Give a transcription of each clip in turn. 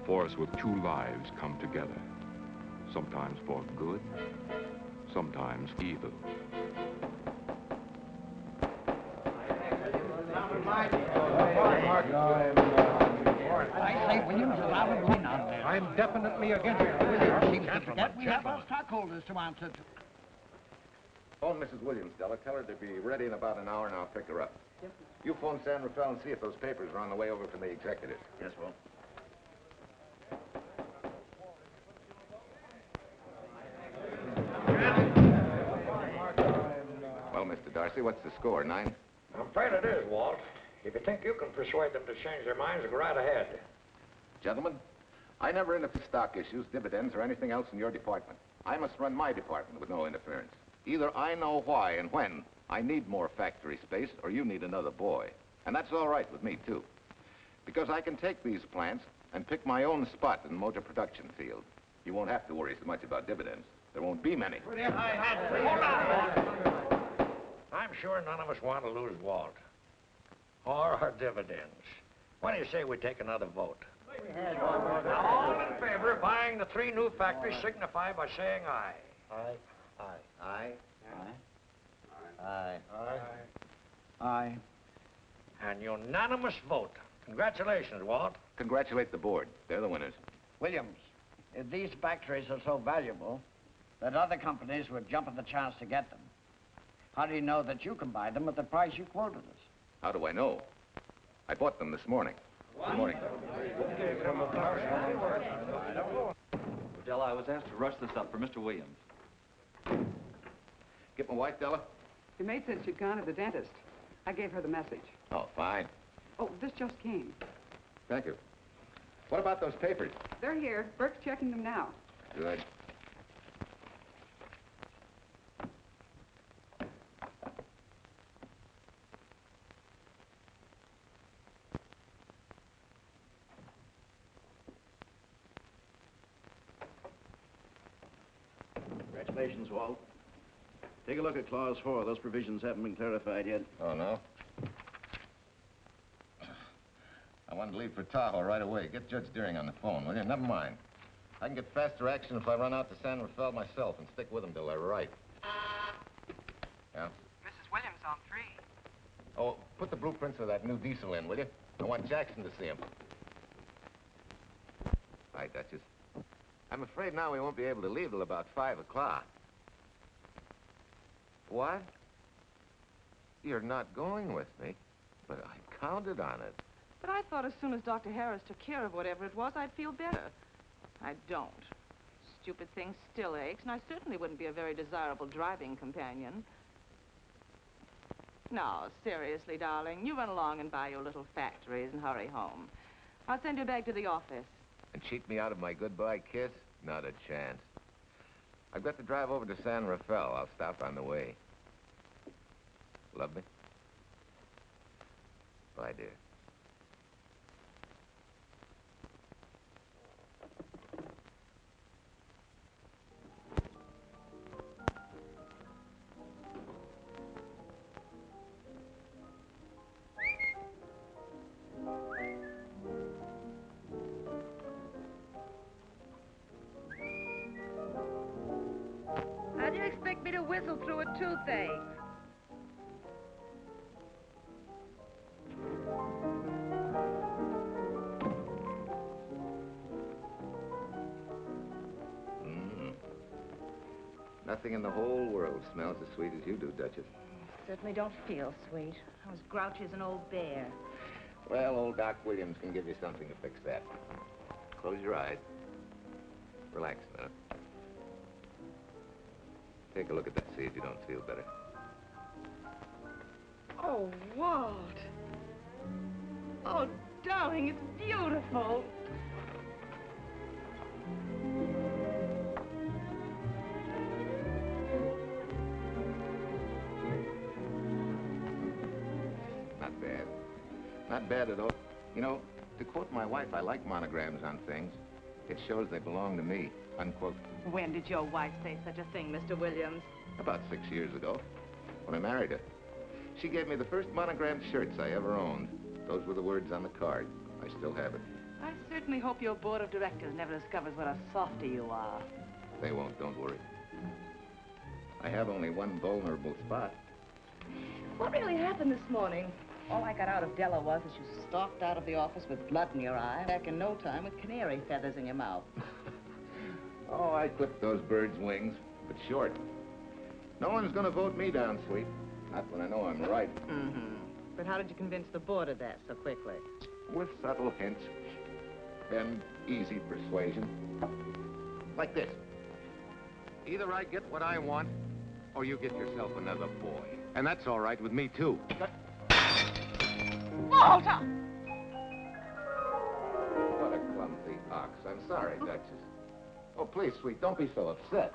force with two lives come together, sometimes for good, sometimes evil. I say, Williams, allow him to win on there. I'm definitely against it. Seems to forget we have our stockholders to answer to. Phone Mrs. Williams, Della. Tell her to be ready in about an hour, and I'll pick her up. Yep. You phone San Rafael and see if those papers are on the way over from the executive. Yes, Will. Well, Mr. Darcy, what's the score? 9? I'm afraid it is, Walt. If you think you can persuade them to change their minds, go right ahead. Gentlemen, I never interfere stock issues, dividends, or anything else in your department. I must run my department with no interference. Either I know why and when I need more factory space, or you need another boy. And that's all right with me, too. Because I can take these plants and pick my own spot in the motor production field. You won't have to worry so much about dividends. There won't be many. Hold on, Walt. I'm sure none of us want to lose Walt. Or our dividends. Why do you say we take another vote? Now, all in favor of buying the 3 new factories signify by saying aye. Aye. Aye. Aye. Aye. An unanimous vote. Congratulations, Walt. Congratulate the board. They're the winners. Williams, if these factories are so valuable that other companies would jump at the chance to get them, how do you know that you can buy them at the price you quoted us? How do I know? I bought them this morning. Good morning. Della, I was asked to rush this up for Mr. Williams. Get my wife, Della? Your maid said she'd gone to the dentist. I gave her the message. Oh, fine. Oh, this just came. Thank you. What about those papers? They're here. Burke's checking them now. Good. Congratulations, Walt. Take a look at Clause 4. Those provisions haven't been clarified yet. Oh, no? I wanted to leave for Tahoe right away. Get Judge Deering on the phone, will you? Never mind. I can get faster action if I run out to San Rafael myself and stick with them till they're right. Yeah? Mrs. Williams on 3. Oh, put the blueprints of that new diesel in, will you? I want Jackson to see him. Hi, Duchess. I'm afraid now we won't be able to leave till about 5 o'clock. What? You're not going with me, but I counted on it. But I thought as soon as Dr. Harris took care of whatever it was, I'd feel better. I don't. Stupid thing still aches, and I certainly wouldn't be a very desirable driving companion. No, seriously, darling, you run along and buy your little factories and hurry home. I'll send you back to the office. And cheat me out of my goodbye kiss? Not a chance. I've got to drive over to San Rafael. I'll stop on the way. Love me? Bye, dear. How do you expect me to whistle through a toothache? Nothing in the whole world smells as sweet as you do, Duchess. Certainly don't feel sweet. I was grouchy as an old bear. Well, old Doc Williams can give you something to fix that. Close your eyes. Relax a minute. Take a look at that, see if you don't feel better. Oh, Walt. Oh, darling, it's beautiful. Not bad. Not bad at all. You know, to quote my wife, I like monograms on things. It shows they belong to me, unquote. When did your wife say such a thing, Mr. Williams? About 6 years ago, when I married her. She gave me the first monogrammed shirts I ever owned. Those were the words on the card. I still have it. I certainly hope your board of directors never discovers what a softy you are. They won't, don't worry. I have only one vulnerable spot. What really happened this morning? All I got out of Della was that you stalked out of the office with blood in your eye, back in no time with canary feathers in your mouth. Oh, I clipped those birds' wings, but short. No one's gonna vote me down, sweet. Not when I know I'm right. Mm-hmm. But how did you convince the board of that so quickly? With subtle hints and easy persuasion. Like this. Either I get what I want, or you get yourself another boy. And that's all right with me, too. Walter! What a clumsy ox. I'm sorry, Duchess. Oh, please, sweet, don't be so upset.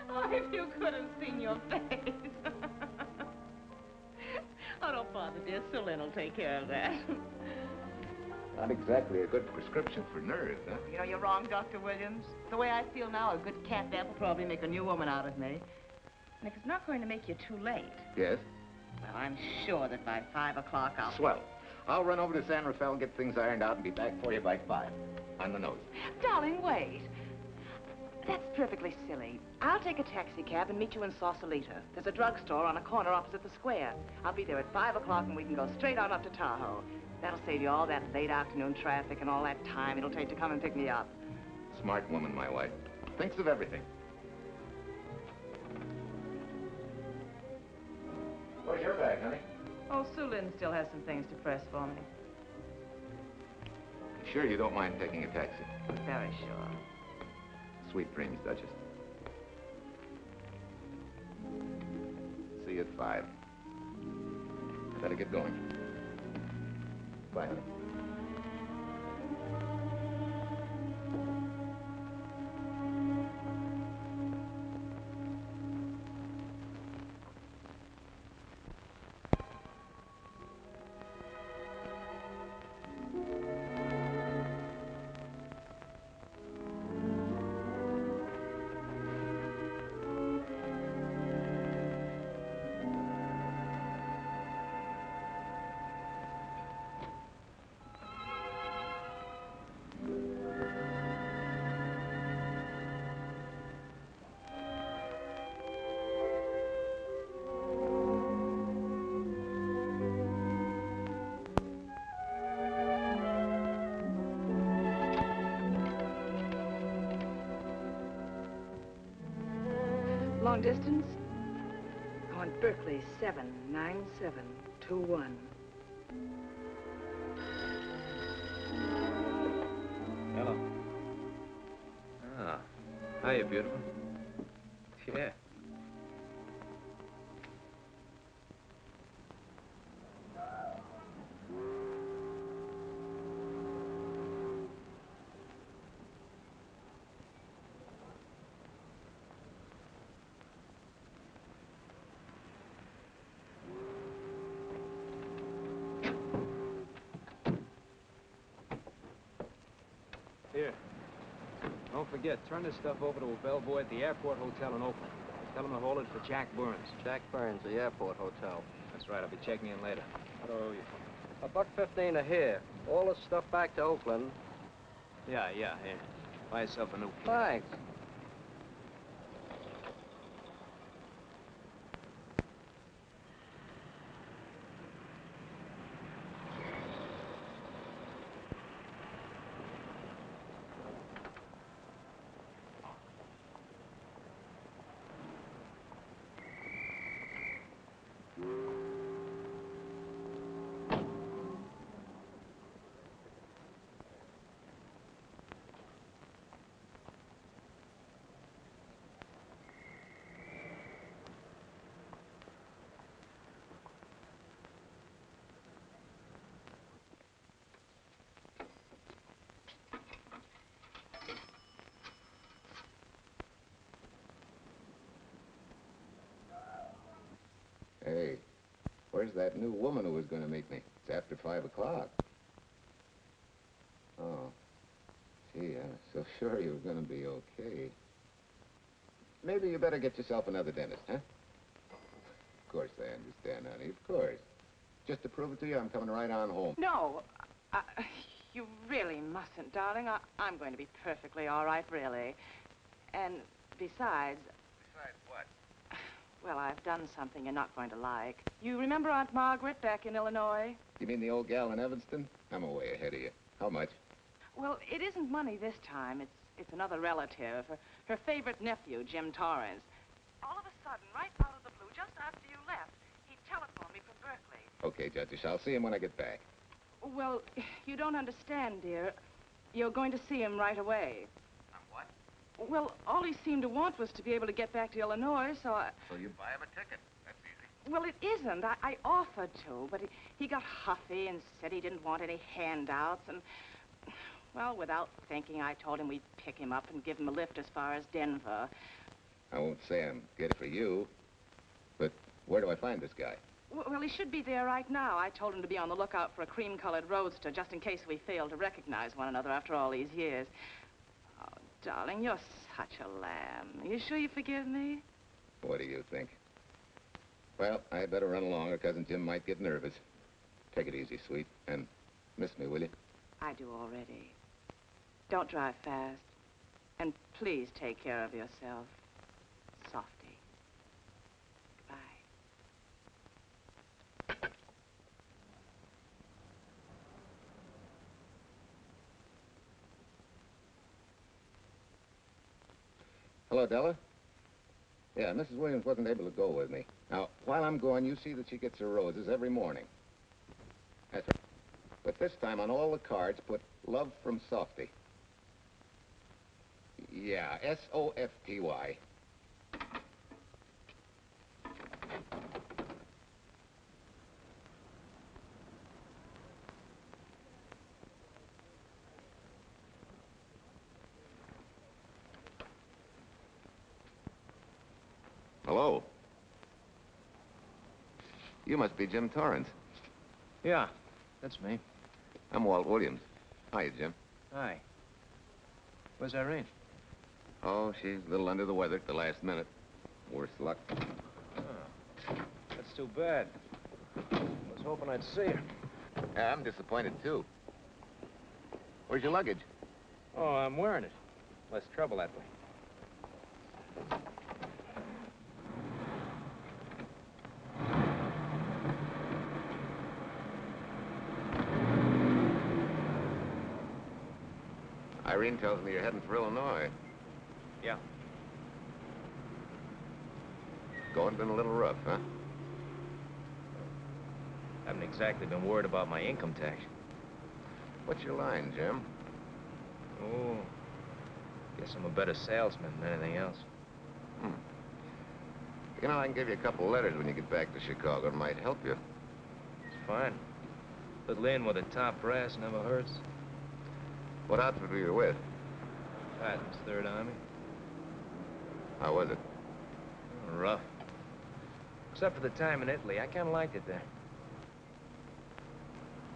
Oh, if you could have seen your face. Oh, don't bother, dear. Sue Lynn will take care of that. Not exactly a good prescription for nerves, huh? You know, you're wrong, Dr. Williams. The way I feel now, a good catnap will probably make a new woman out of me. And if it's not going to make you too late... Yes? Well, I'm sure that by 5 o'clock I'll... Swell. I'll run over to San Rafael, get things ironed out, and be back for you by 5. On the nose. Darling, wait. That's perfectly silly. I'll take a taxi cab and meet you in Sausalito. There's a drugstore on a corner opposite the square. I'll be there at 5 o'clock and we can go straight on up to Tahoe. That'll save you all that late afternoon traffic and all that time it'll take to come and pick me up. Smart woman, my wife. Thinks of everything. Where's your bag, honey? Oh, Sue Lynn still has some things to press for me. Sure you don't mind taking a taxi? Very sure. Sweet dreams, Duchess. See you at 5. I better get going. Bye, honey. Long distance? I want Berkeley 79721. Hello. Ah. Hiya, beautiful. Yeah. Here. Don't forget, turn this stuff over to a bellboy at the airport hotel in Oakland. Tell him to hold it for Jack Burns. Jack Burns, the airport hotel. That's right, I'll be checking in later. What owe you? $1.15 a here. All this stuff back to Oakland. Yeah, here. Buy yourself a new key. Thanks. Hey, where's that new woman who was going to meet me? It's after 5 o'clock. Oh. Gee, I was so sure you were going to be okay. Maybe you better get yourself another dentist, huh? Of course I understand, honey, of course. Just to prove it to you, I'm coming right on home. No, You really mustn't, darling. I'm going to be perfectly all right, really. And besides... Besides what? Well, I've done something you're not going to like. You remember Aunt Margaret back in Illinois? You mean the old gal in Evanston? I'm way ahead of you. How much? Well, it isn't money this time. It's another relative. Her favorite nephew, Jim Torrance. All of a sudden, right out of the blue, just after you left, he telephoned me from Berkeley. Okay, Judge, I'll see him when I get back. Well, you don't understand, dear. You're going to see him right away. What? Well, all he seemed to want was to be able to get back to Illinois, so I... So you buy him a ticket. That's easy. Well, it isn't. I offered to, but he got huffy and said he didn't want any handouts, and... Well, without thinking, I told him we'd pick him up and give him a lift as far as Denver. I won't say I'm good for you, but where do I find this guy? Well, he should be there right now. I told him to be on the lookout for a cream-colored roadster, just in case we fail to recognize one another after all these years. Oh, darling, you're such a lamb. Are you sure you forgive me? What do you think? Well, I better run along, or Cousin Jim might get nervous. Take it easy, sweet, and miss me, will you? I do already. Don't drive fast. And please take care of yourself. Softy. Goodbye. Hello, Della? Yeah, Mrs. Williams wasn't able to go with me. Now, while I'm gone, you see that she gets her roses every morning. That's right. But this time, on all the cards, put love from Softy. Yeah, S-O-F-T-Y. Hello. You must be Jim Torrance. Yeah, that's me. I'm Walt Williams. Hiya, Jim. Hi. Where's Irene? Oh, she's a little under the weather at the last minute. Worse luck. Oh, that's too bad. I was hoping I'd see her. Yeah, I'm disappointed, too. Where's your luggage? Oh, I'm wearing it. Less trouble that way. Irene tells me you're heading for Illinois. Yeah. Going been a little rough, huh? Haven't exactly been worried about my income tax. What's your line, Jim? Oh, guess I'm a better salesman than anything else. You know, I can give you a couple letters when you get back to Chicago. It might help you. It's fine. Little in with a top brass never hurts. What outfit were you with? Patton's Third Army. How was it? Rough. Except for the time in Italy. I kind of liked it there.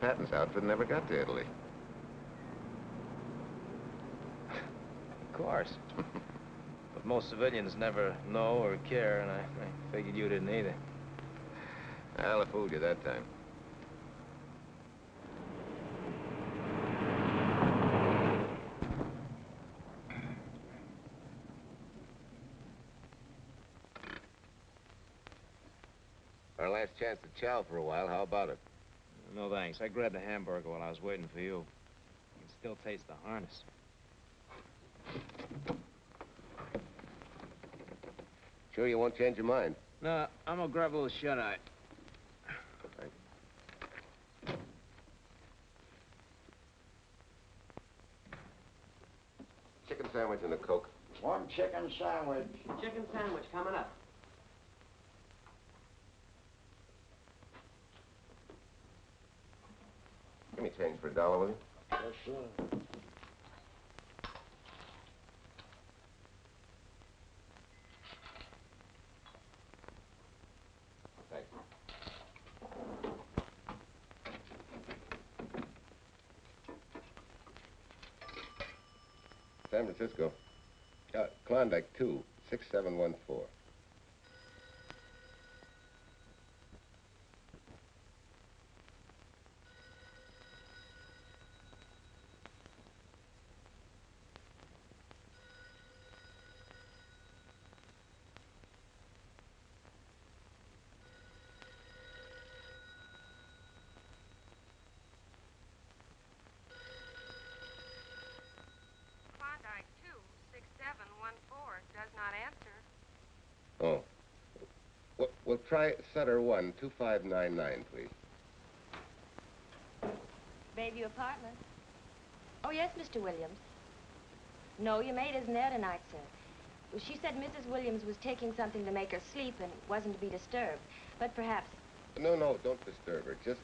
Patton's outfit never got to Italy. Of course. But most civilians never know or care, and I figured you didn't either. Well, I fooled you that time. Our last chance to chow for a while. How about it? No, thanks. I grabbed a hamburger while I was waiting for you. I can still taste the harness. Sure you won't change your mind? No, I'm gonna grab a little shut-eye. Thank you. Chicken sandwich and a Coke. One chicken sandwich. Chicken sandwich coming up. Give me change for $1, will you? Yes, sir. Thanks. San Francisco. Klondike 2, 6714. Oh. We'll try Sutter 1, 2599, please. Bayview Apartment. Oh, yes, Mr. Williams. No, your maid isn't there tonight, sir. Well, she said Mrs. Williams was taking something to make her sleep and wasn't to be disturbed. But perhaps... No, don't disturb her. Just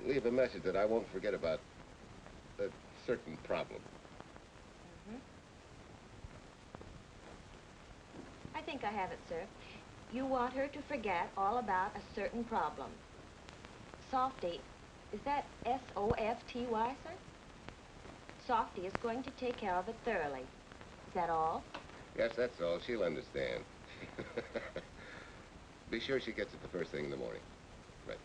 leave a message that I won't forget about a certain problem. I think I have it, sir. You want her to forget all about a certain problem. Softy, is that S-O-F-T-Y, sir? Softy is going to take care of it thoroughly. Is that all? Yes, that's all. She'll understand. Be sure she gets it the first thing in the morning. Right.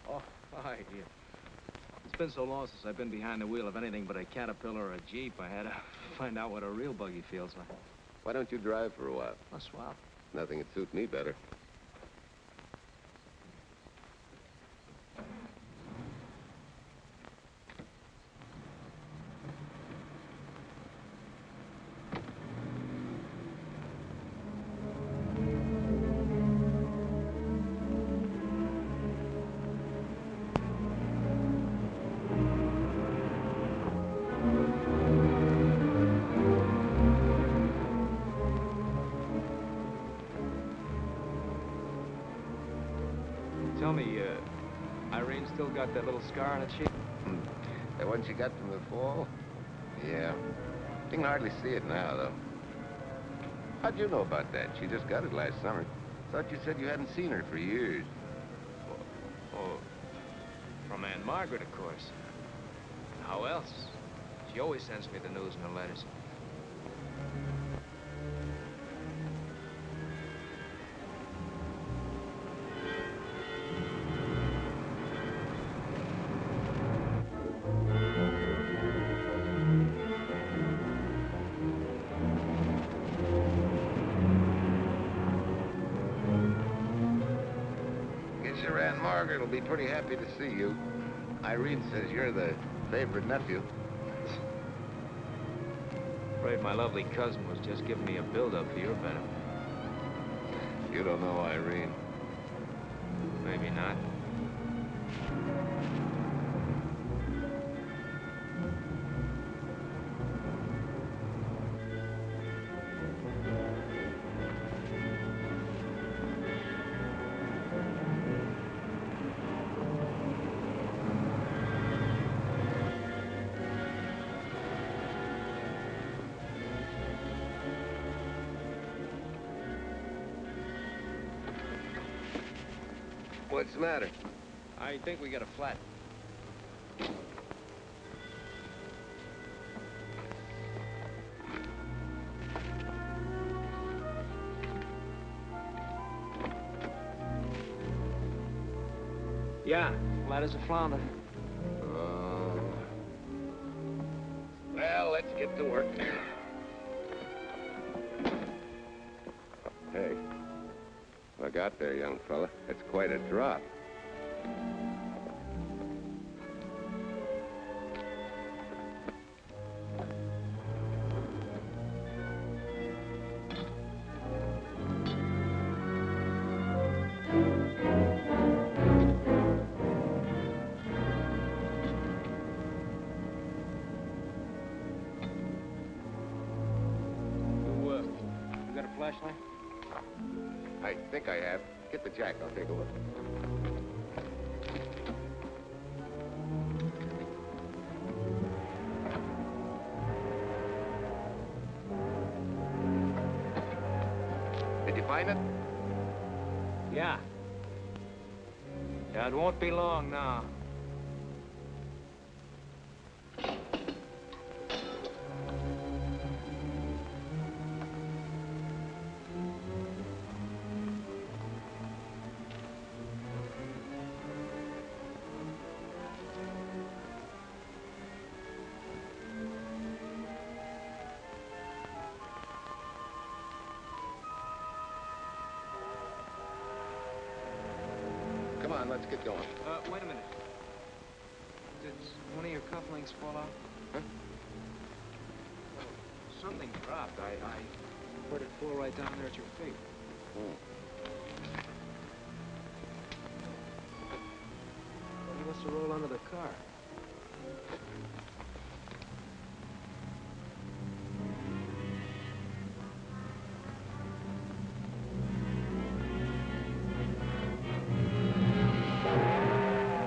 Oh, hi, dear. It's been so long since I've been behind the wheel of anything but a Caterpillar or a Jeep, I had to find out what a real buggy feels like. Why don't you drive for a while? A swap. Nothing would suit me better. Tell me, Irene still got that little scar on her cheek? That one she got from the fall? Yeah. You can hardly see it now, though. How'd you know about that? She just got it last summer. Thought you said you hadn't seen her for years. Oh, from Aunt Margaret, of course. How else? She always sends me the news in her letters. Aunt Margaret will be pretty happy to see you. Irene says you're the favorite nephew. Afraid my lovely cousin was just giving me a build-up for your benefit. You don't know Irene. Maybe not. What's the matter? I think we got a flat. Yeah, flat as a flounder. Well, let's get to work. Hey, look out there, young fella. It's quite a drop. flashlight? I think I have. Get the jack. I'll take a look. Did you find it? Yeah. Yeah, it won't be long now. Come on, let's get going. Wait a minute. Did one of your cufflinks fall out? Huh? Something dropped. I heard it fall right down there at your feet. Well, he must have rolled under the car.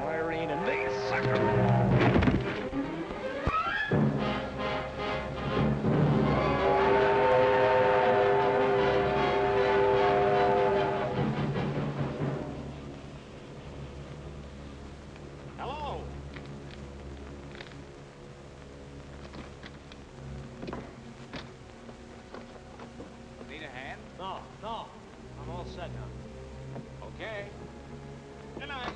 Irene and me, sucker! Hello? Need a hand? No, no. I'm all set now. Okay. Good night.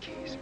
Keys.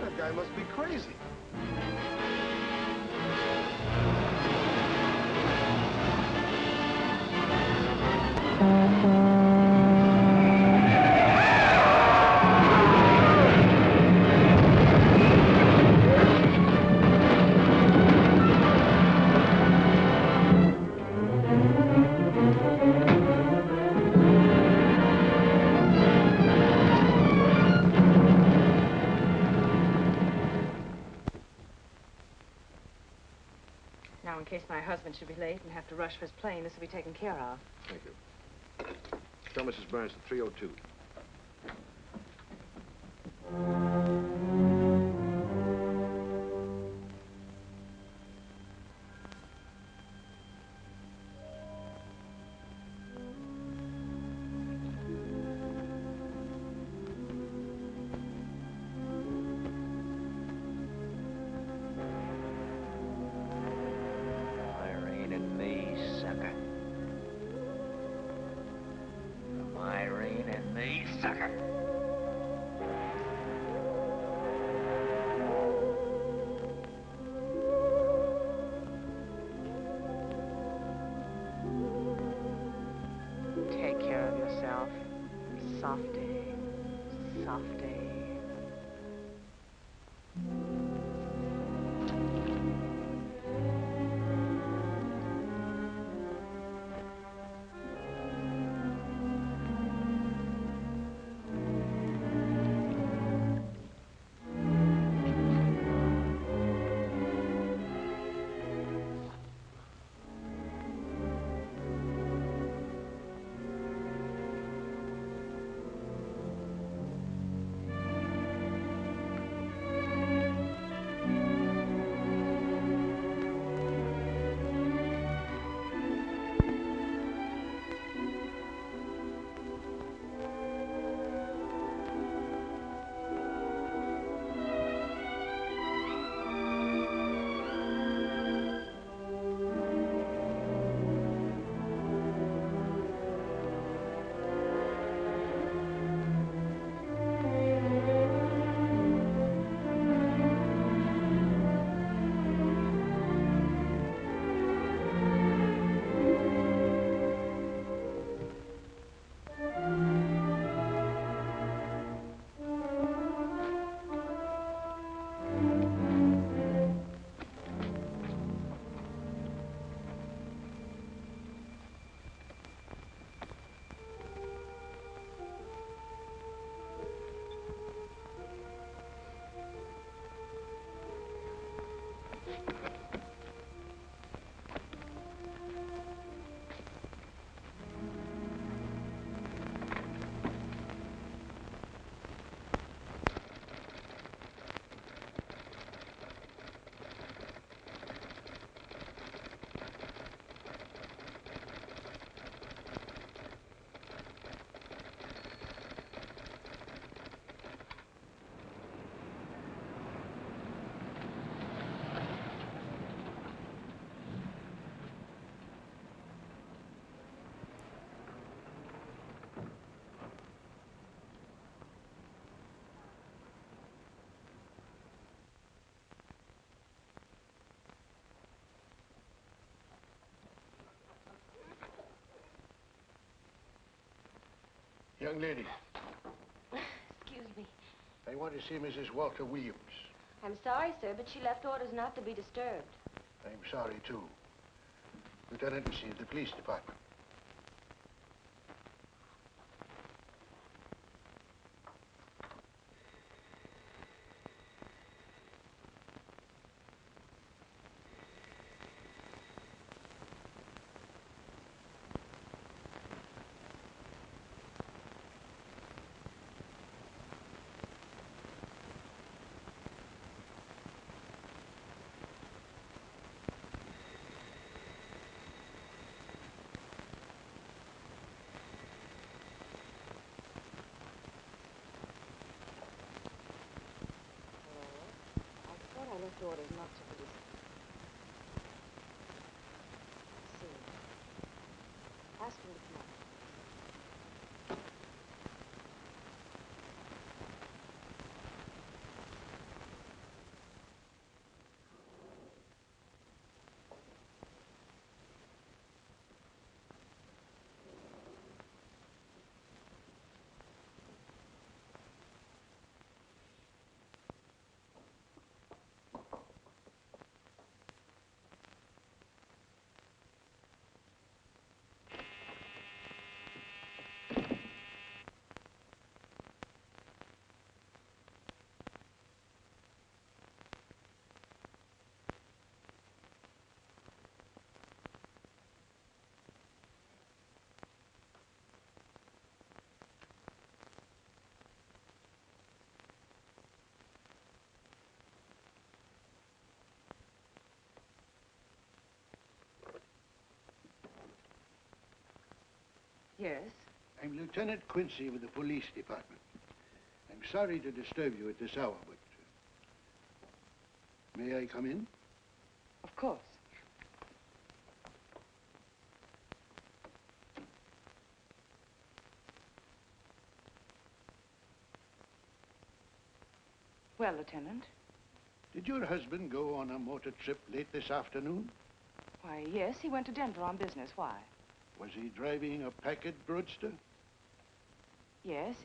That guy must be crazy. Now, in case my husband should be late and have to rush for his plane, this will be taken care of. Thank you. Tell Mrs. Burns the 302. sucker. From Irene and me, sucker. Take care of yourself. Softy. Softy. Young lady, Excuse me. I want to see Mrs. Walter Williams. I'm sorry, sir, but she left orders not to be disturbed. I'm sorry, too. Lieutenant Lucy of the police department. I left orders not to be disturbed. See. Ask him to come up. Yes? I'm Lieutenant Quincy with the police department. I'm sorry to disturb you at this hour, but... may I come in? Of course. Well, Lieutenant? Did your husband go on a motor trip late this afternoon? Why, yes, he went to Denver on business. Why? Was he driving a Packard roadster? Yes.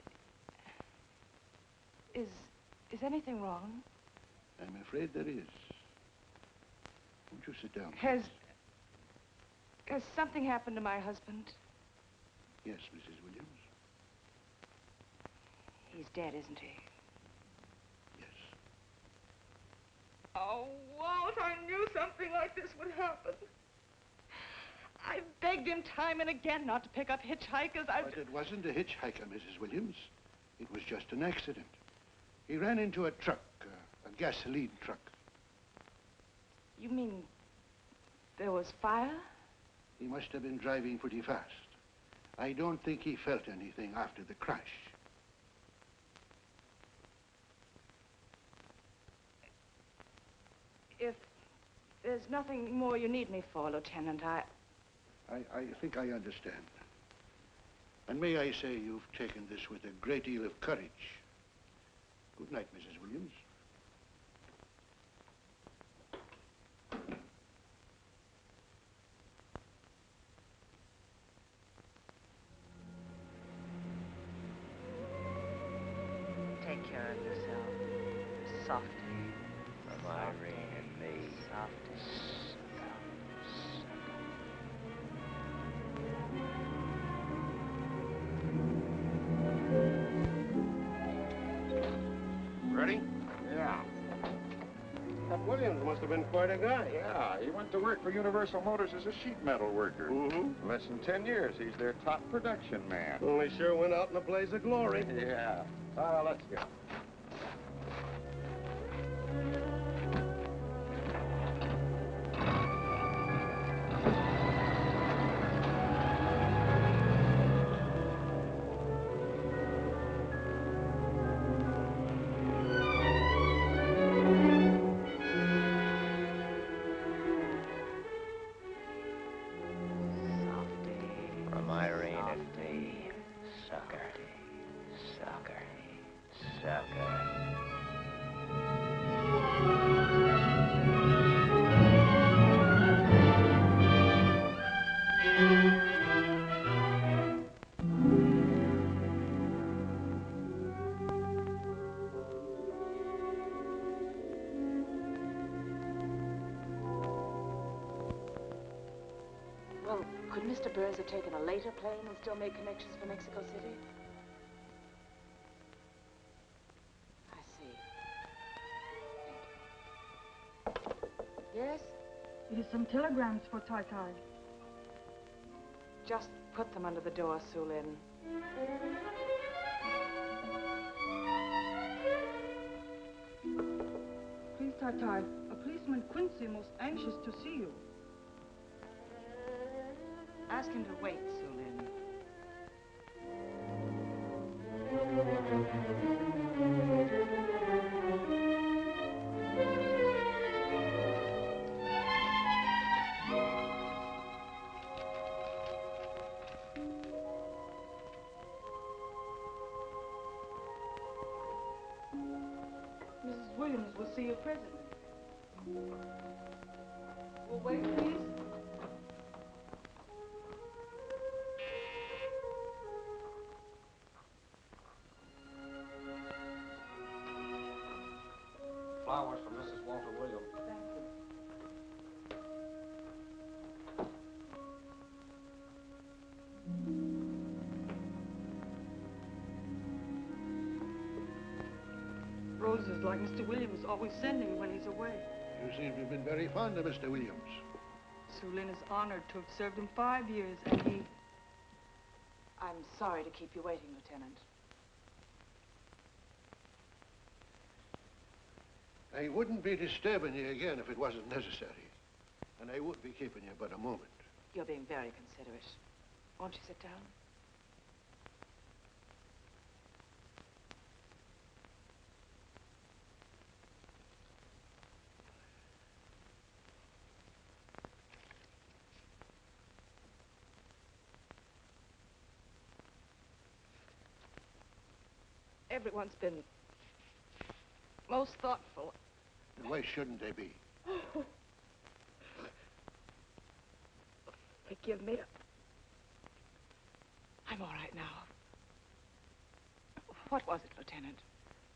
Is anything wrong? I'm afraid there is. Won't you sit down? Has something happened to my husband? Yes, Mrs. Williams. He's dead, isn't he? Yes. Oh, Walt, I knew something like this would happen. I begged him time and again not to pick up hitchhikers. But it wasn't a hitchhiker, Mrs. Williams. It was just an accident. He ran into a truck, a gasoline truck. You mean there was fire? He must have been driving pretty fast. I don't think he felt anything after the crash. If there's nothing more you need me for, Lieutenant, I think I understand. And may I say you've taken this with a great deal of courage. Good night, Mrs. Williams. Take care of yourself. Softly. From Irene and me. Softly. Ready? Yeah. That Williams must have been quite a guy. Yeah, he went to work for Universal Motors as a sheet metal worker. Mm-hmm. Less than 10 years, he's their top production man. Well, he sure went out in a blaze of glory. Yeah. Let's go. From Irene and me. Sucker. Sucker. Sucker. Well, could Mr. Burns have taken a later plane and still made connections for Mexico City? I see. Thank you. Yes? It is some telegrams for Tai Tai. Just put them under the door, Su Lin. Please, Tai Tai, a policeman Quincy most anxious to see you. Ask him to wait, Su Lin. Mrs. Williams will see you presently. Will wait, please. Flowers for Mrs. Walter Williams. Thank you. Roses like Mr. Williams always sending when he's away. You seem to have been very fond of Mr. Williams. Su Lin is honored to have served him 5 years, and he... I'm sorry to keep you waiting, Lieutenant. I wouldn't be disturbing you again if it wasn't necessary. And I would be keeping you but a moment. You're being very considerate. Won't you sit down? Everyone's been most thoughtful. And why shouldn't they be? Forgive me. I'm all right now. What was it, Lieutenant?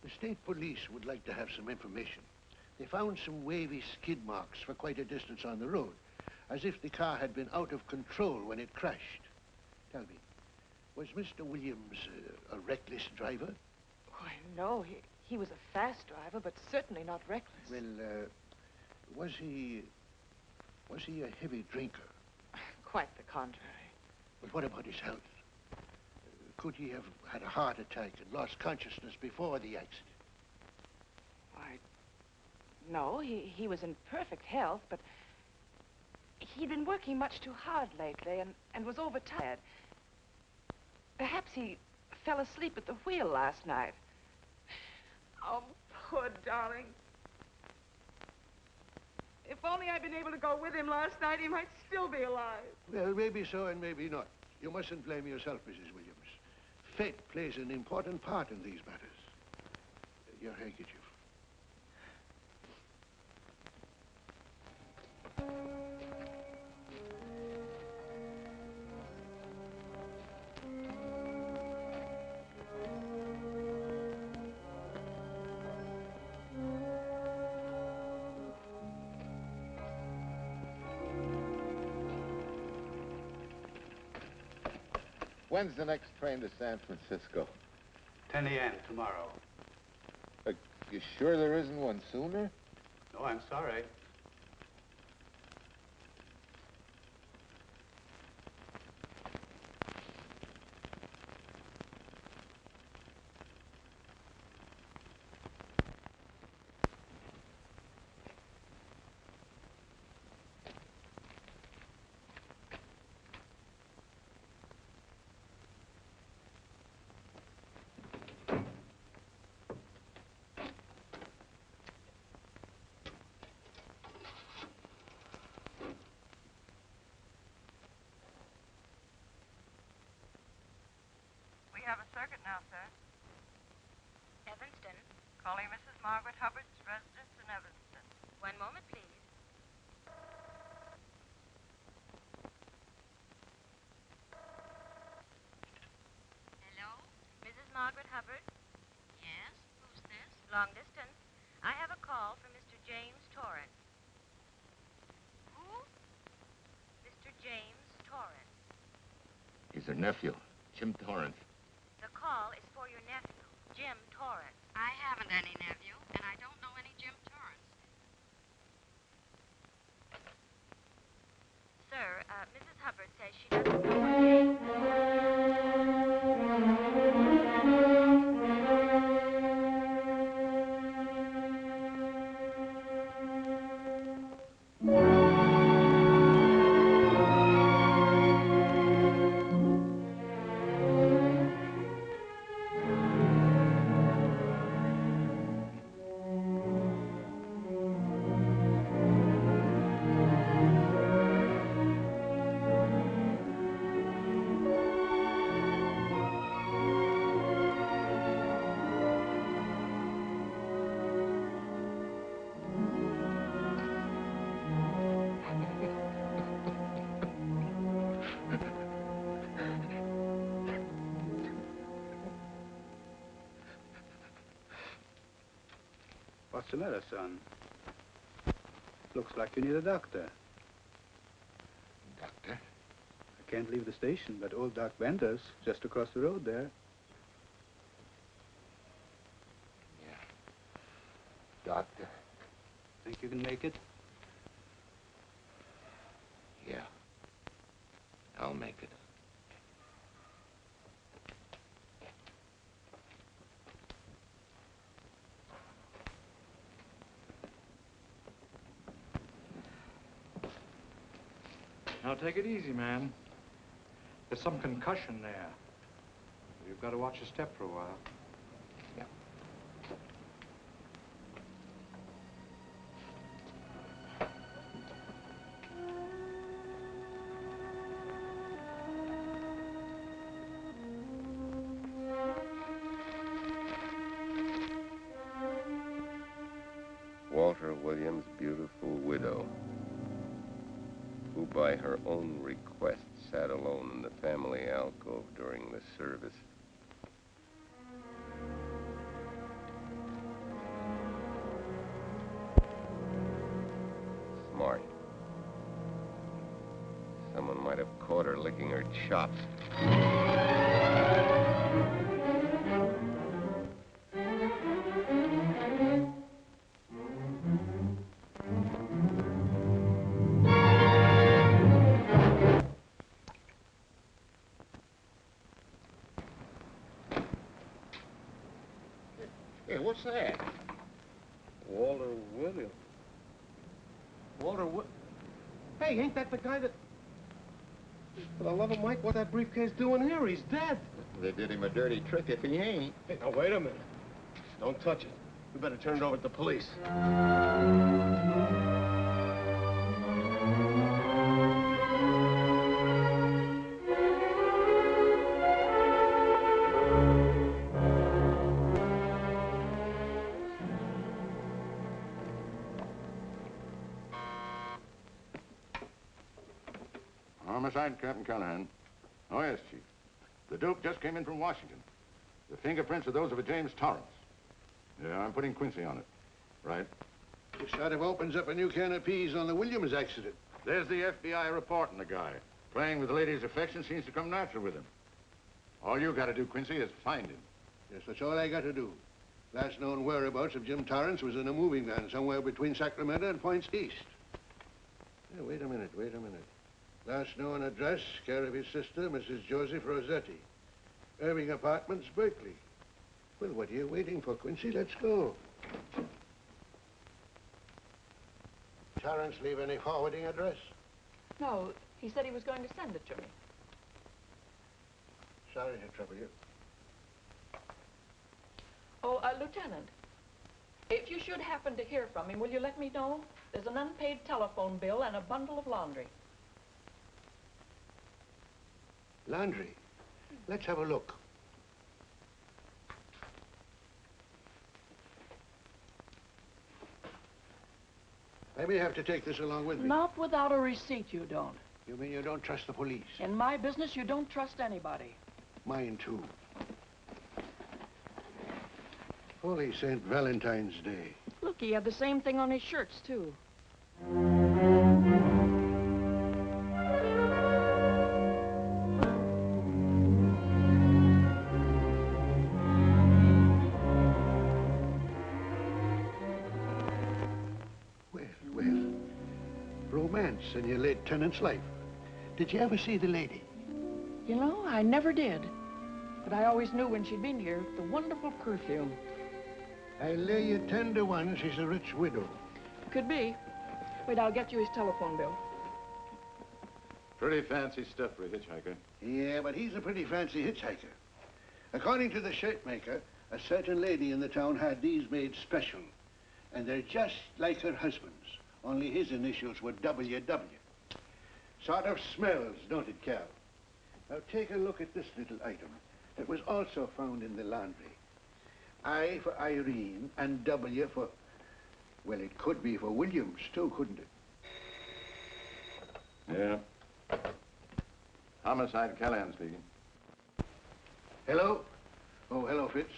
The state police would like to have some information. They found some wavy skid marks for quite a distance on the road, as if the car had been out of control when it crashed. Tell me, was Mr. Williams a reckless driver? Why, no. He was a fast driver, but certainly not reckless. Well, was he a heavy drinker? Quite the contrary. But what about his health? Could he have had a heart attack and lost consciousness before the accident? Why, no. He was in perfect health, but he'd been working much too hard lately and was overtired. Perhaps he fell asleep at the wheel last night. Oh, poor darling. If only I'd been able to go with him last night, he might still be alive. Well, maybe so and maybe not. You mustn't blame yourself, Mrs. Williams. Fate plays an important part in these matters. Your handkerchief. When's the next train to San Francisco? 10 a.m. tomorrow. You sure there isn't one sooner? No, I'm sorry. We have a circuit now, sir. Evanston. Calling Mrs. Margaret Hubbard's residence in Evanston. One moment, please. Hello? Mrs. Margaret Hubbard? Yes? Who's this? Long distance. I have a call from Mr. James Torrance. Who? Mr. James Torrance. He's her nephew, Jim Torrance. The call is for your nephew, Jim Torrance. I haven't any nephew, and I don't know any Jim Torrance. Sir, Mrs. Hubbard says she doesn't know what James What's the matter, son? Looks like you need a doctor. Doctor? I can't leave the station, but old Doc Bender's just across the road there. Yeah. Doctor? Think you can make it? Yeah. I'll make it. Now, take it easy, man. There's some concussion there. You've got to watch your step for a while. Yeah. own request, sat alone in the family alcove during the service. Smart. Someone might have caught her licking her chops. Hey, what's that? Walter Williams. Hey, ain't that the guy that... For the love of Mike, what's that briefcase doing here? He's dead. They did him a dirty trick if he ain't. Hey, now, wait a minute. Don't touch it. We better turn it over to the police. Homicide, Captain Callahan. Oh, yes, Chief. The dope just came in from Washington. The fingerprints are those of a James Torrance. Yeah, I'm putting Quincy on it. Right. This sort of opens up a new can of peas on the Williams accident. There's the FBI reporting the guy. Playing with the lady's affection seems to come natural with him. All you got to do, Quincy, is find him. Yes, that's all I got to do. Last known whereabouts of Jim Torrance was in a moving van somewhere between Sacramento and Points East. Yeah, wait a minute. Last known address, care of his sister, Mrs. Joseph Rossetti. Irving Apartments, Berkeley. Well, what are you waiting for, Quincy? Let's go. Torrance leave any forwarding address? No, he said he was going to send it to me. Sorry to trouble you. Oh, Lieutenant, if you should happen to hear from him, will you let me know? There's an unpaid telephone bill and a bundle of laundry. Laundry. Let's have a look. I may have to take this along with me. Not without a receipt, you don't. You mean you don't trust the police? In my business, you don't trust anybody. Mine, too. Holy St. Valentine's Day. Look, he had the same thing on his shirts, too. Romance in your late tenant's life. Did you ever see the lady? You know, I never did. But I always knew when she'd been here, the wonderful perfume. I lay you 10 to 1 she's a rich widow. Could be. Wait, I'll get you his telephone bill. Pretty fancy stuff for a hitchhiker. Yeah, but he's a pretty fancy hitchhiker. According to the shirt maker, a certain lady in the town had these made special. And they're just like her husband's. Only his initials were WW. Sort of smells, don't it, Cal? Now take a look at this little item that was also found in the laundry. I for Irene and W for... Well, it could be for Williams, too, couldn't it? Yeah. Homicide, Callahan speaking. Hello? Oh, hello, Fitz.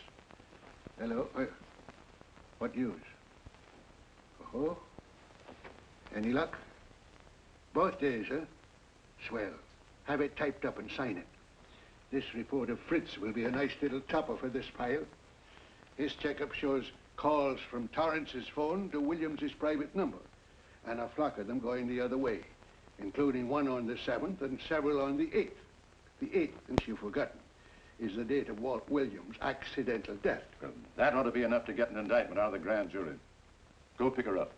Hello. What news? Oh? Any luck? Both days, huh? Swell. Have it typed up and sign it. This report of Fritz will be a nice little topper for this pile. His checkup shows calls from Torrance's phone to Williams's private number, and a flock of them going the other way, including one on the 7th and several on the 8th. The 8th, since you've forgotten, is the date of Walt Williams' accidental death. Well, that ought to be enough to get an indictment out of the grand jury. Go pick her up.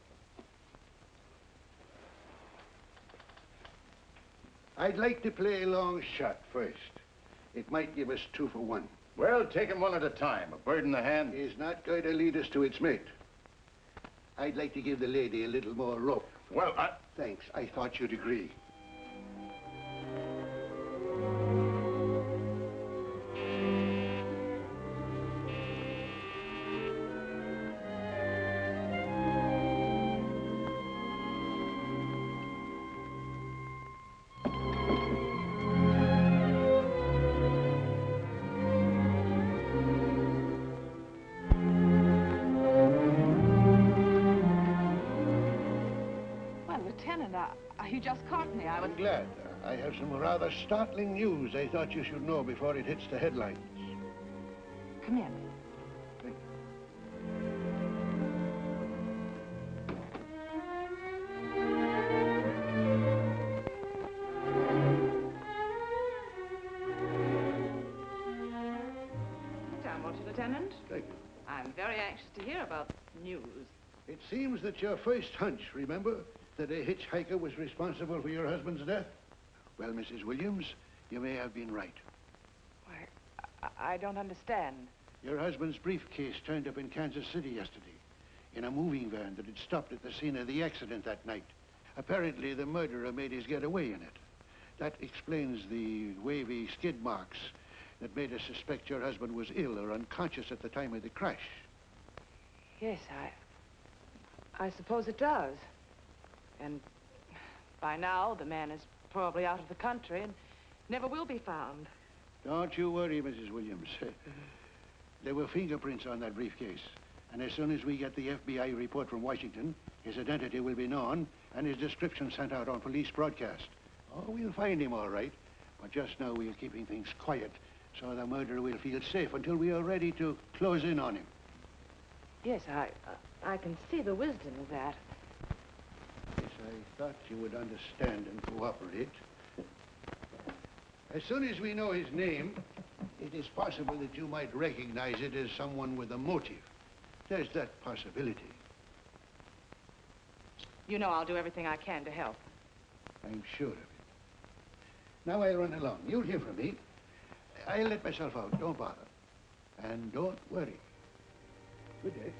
I'd like to play a long shot first. It might give us 2 for 1. Well, take them one at a time. A bird in the hand is not going to lead us to its mate. I'd like to give the lady a little more rope. Well, Thanks. I thought you'd agree. You just caught me. I'm glad. I have some rather startling news I thought you should know before it hits the headlines. Come in. Thank Sit down, won't you, Lieutenant? Thank you. I'm very anxious to hear about news. It seems that your first hunch, remember, that a hitchhiker was responsible for your husband's death? Well, Mrs. Williams, you may have been right. Why, I don't understand. Your husband's briefcase turned up in Kansas City yesterday in a moving van that had stopped at the scene of the accident that night. Apparently, the murderer made his getaway in it. That explains the wavy skid marks that made us suspect your husband was ill or unconscious at the time of the crash. Yes, I suppose it does. And by now, the man is probably out of the country and never will be found. Don't you worry, Mrs. Williams. There were fingerprints on that briefcase. And as soon as we get the FBI report from Washington, his identity will be known and his description sent out on police broadcast. Oh, we'll find him all right. But just now we're keeping things quiet so the murderer will feel safe until we are ready to close in on him. Yes, I can see the wisdom of that. Yes, I thought you would understand and cooperate. As soon as we know his name, it is possible that you might recognize it as someone with a motive. There's that possibility. You know I'll do everything I can to help. I'm sure of it. Now I'll run along. You'll hear from me. I'll let myself out. Don't bother. And don't worry. Good day.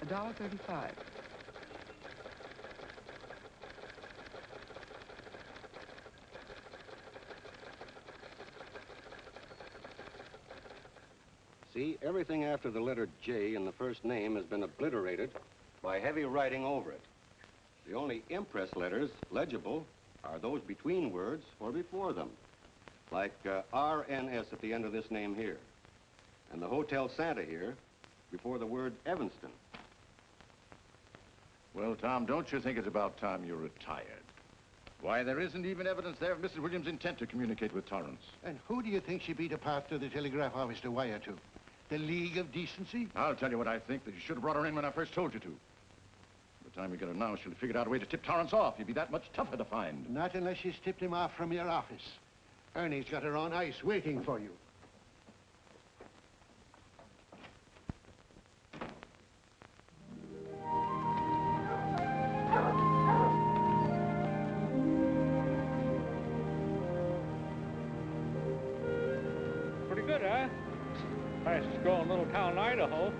$1.35. See, everything after the letter J in the first name has been obliterated by heavy writing over it. The only impress letters legible are those between words or before them, like RNS at the end of this name here, and the Hotel Santa here before the word Evanston. Well, Tom, don't you think it's about time you retired? Why, there isn't even evidence there of Mrs. Williams' intent to communicate with Torrance. And who do you think she beat apart to the telegraph office to wire to? The League of Decency? I'll tell you what I think, that you should have brought her in when I first told you to. By the time we get her now, she'll have figured out a way to tip Torrance off. He'd be that much tougher to find. Not unless she's tipped him off from your office. Ernie's got her on ice waiting for you. Pretty good, huh? Fastest growing little town in Idaho.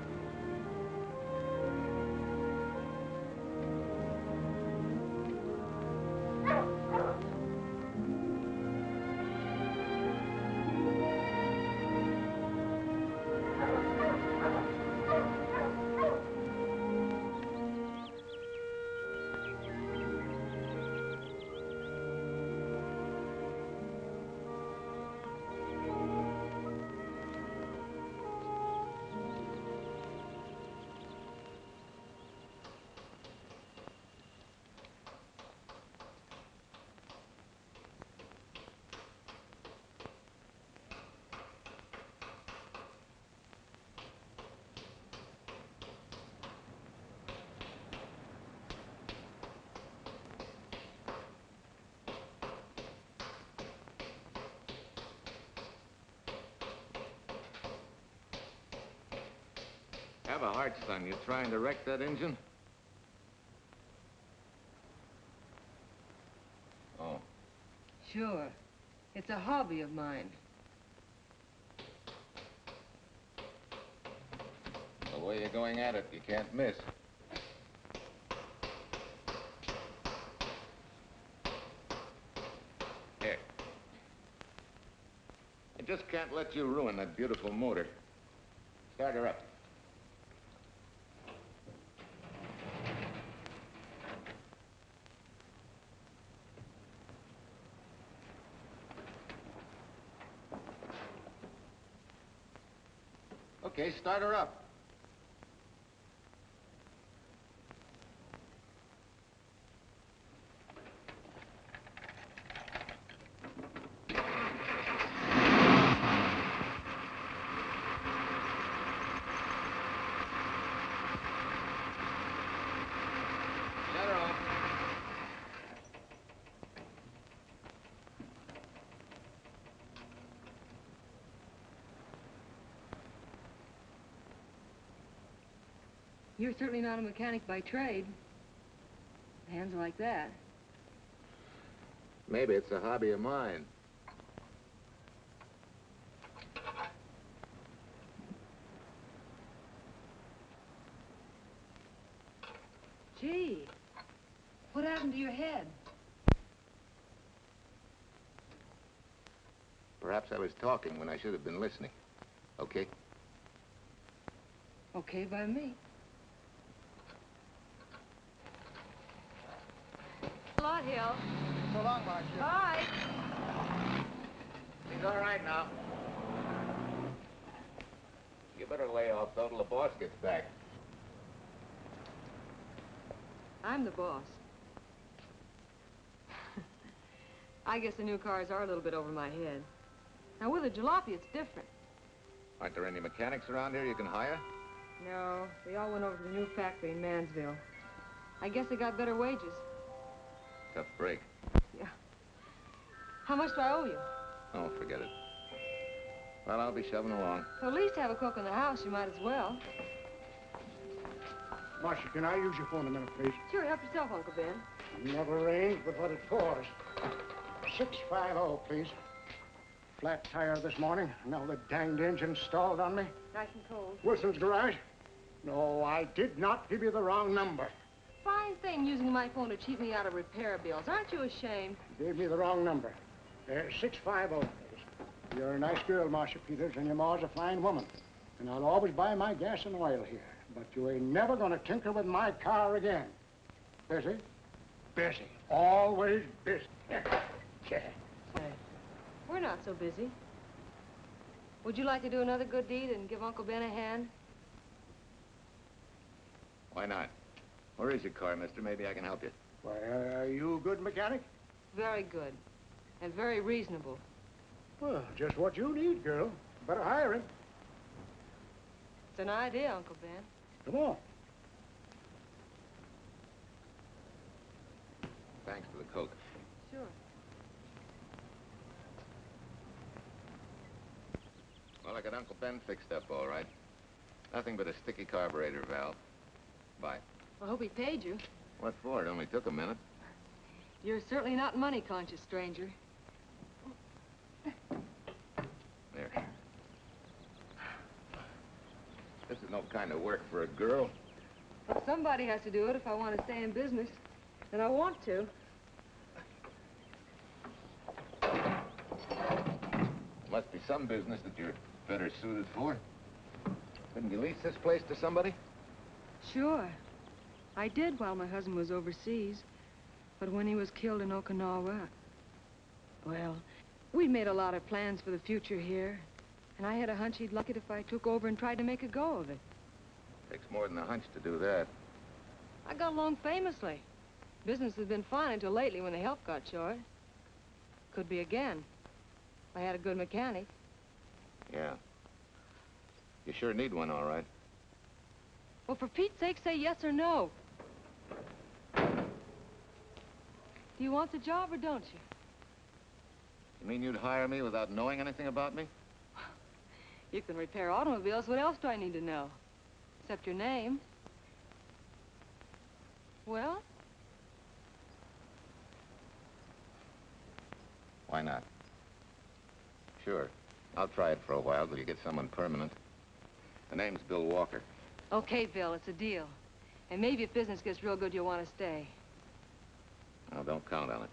Have a heart, son. You trying to wreck that engine? Oh. Sure. It's a hobby of mine. The way you're going at it, you can't miss. Here. I just can't let you ruin that beautiful motor. Start her up. Okay, start her up. Shut her off. You're certainly not a mechanic by trade. Hands like that. Maybe it's a hobby of mine. Gee, what happened to your head? Perhaps I was talking when I should have been listening. Okay? Okay by me. A lot, Hill. So long, Marcia. Bye. He's all right now. You better lay off though till the boss gets back. I'm the boss. I guess the new cars are a little bit over my head. Now, with a jalopy, it's different. Aren't there any mechanics around here you can hire? No, they all went over to the new factory in Mansville. I guess they got better wages. Tough break. Yeah. How much do I owe you? Oh, forget it. Well, I'll be shoving along. Well, at least have a cook in the house. You might as well. Marcia, can I use your phone a minute, please? Sure, help yourself, Uncle Ben. Never arranged but what it pours. 650, please. Flat tire this morning. Now the danged engine stalled on me. Nice and cold. Wilson's garage? No, I did not give you the wrong number. Fine thing using my phone to cheat me out of repair bills. Aren't you ashamed? You gave me the wrong number. 650, please. You're a nice girl, Marcia Peters, and your ma's a fine woman. And I'll always buy my gas and oil here. But you ain't never gonna tinker with my car again. Busy? Busy. Always busy. Say, we're not so busy. Would you like to do another good deed and give Uncle Ben a hand? Why not? Where is your car, mister? Maybe I can help you. Why, are you a good mechanic? Very good. And very reasonable. Well, just what you need, girl. Better hire him. It's an idea, Uncle Ben. Come on. Thanks for the Coke. Sure. Well, I got Uncle Ben fixed up all right. Nothing but a sticky carburetor valve. Bye. I hope he paid you. What for? It only took a minute. You're certainly not money-conscious, stranger. There. This is no kind of work for a girl. But somebody has to do it if I want to stay in business. And I want to. Must be some business that you're better suited for. Couldn't you lease this place to somebody? Sure. I did while my husband was overseas. But when he was killed in Okinawa, well, we made a lot of plans for the future here. And I had a hunch he'd like it if I took over and tried to make a go of it. Takes more than a hunch to do that. I got along famously. Business has been fine until lately when the help got short. Could be again. I had a good mechanic. Yeah. You sure need one, all right. Well, for Pete's sake, say yes or no. Do you want the job or don't you? You mean you'd hire me without knowing anything about me? You can repair automobiles. What else do I need to know? Except your name. Well? Why not? Sure. I'll try it for a while till you get someone permanent. The name's Bill Walker. Okay, Bill, it's a deal. And maybe if business gets real good, you'll want to stay. Oh, don't count on it.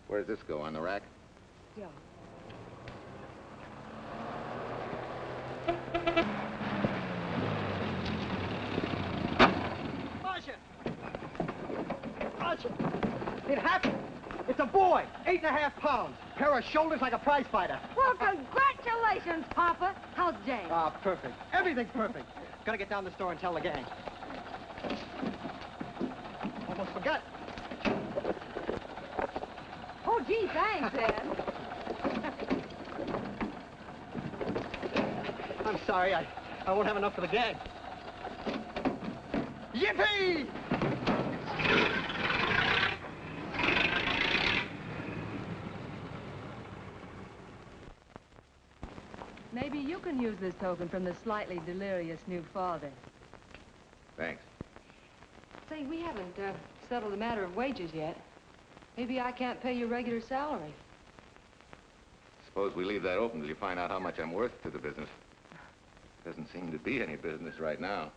Where does this go, on the rack? Yeah. Marcia! Marcia! It happened! It's a boy, 8.5 pounds. Pair of shoulders like a prize fighter. Well, congratulations, Papa. How's Jane? Ah, perfect. Everything's perfect. Gotta get down to the store and tell the gang. Almost forgot. Oh, gee, thanks, Ed. I'm sorry, I won't have enough for the gang. Yippee! Maybe you can use this token from the slightly delirious new father. Thanks. Say, we haven't settled the matter of wages yet. Maybe I can't pay your regular salary. Suppose we leave that open till you find out how much I'm worth to the business. Doesn't seem to be any business right now.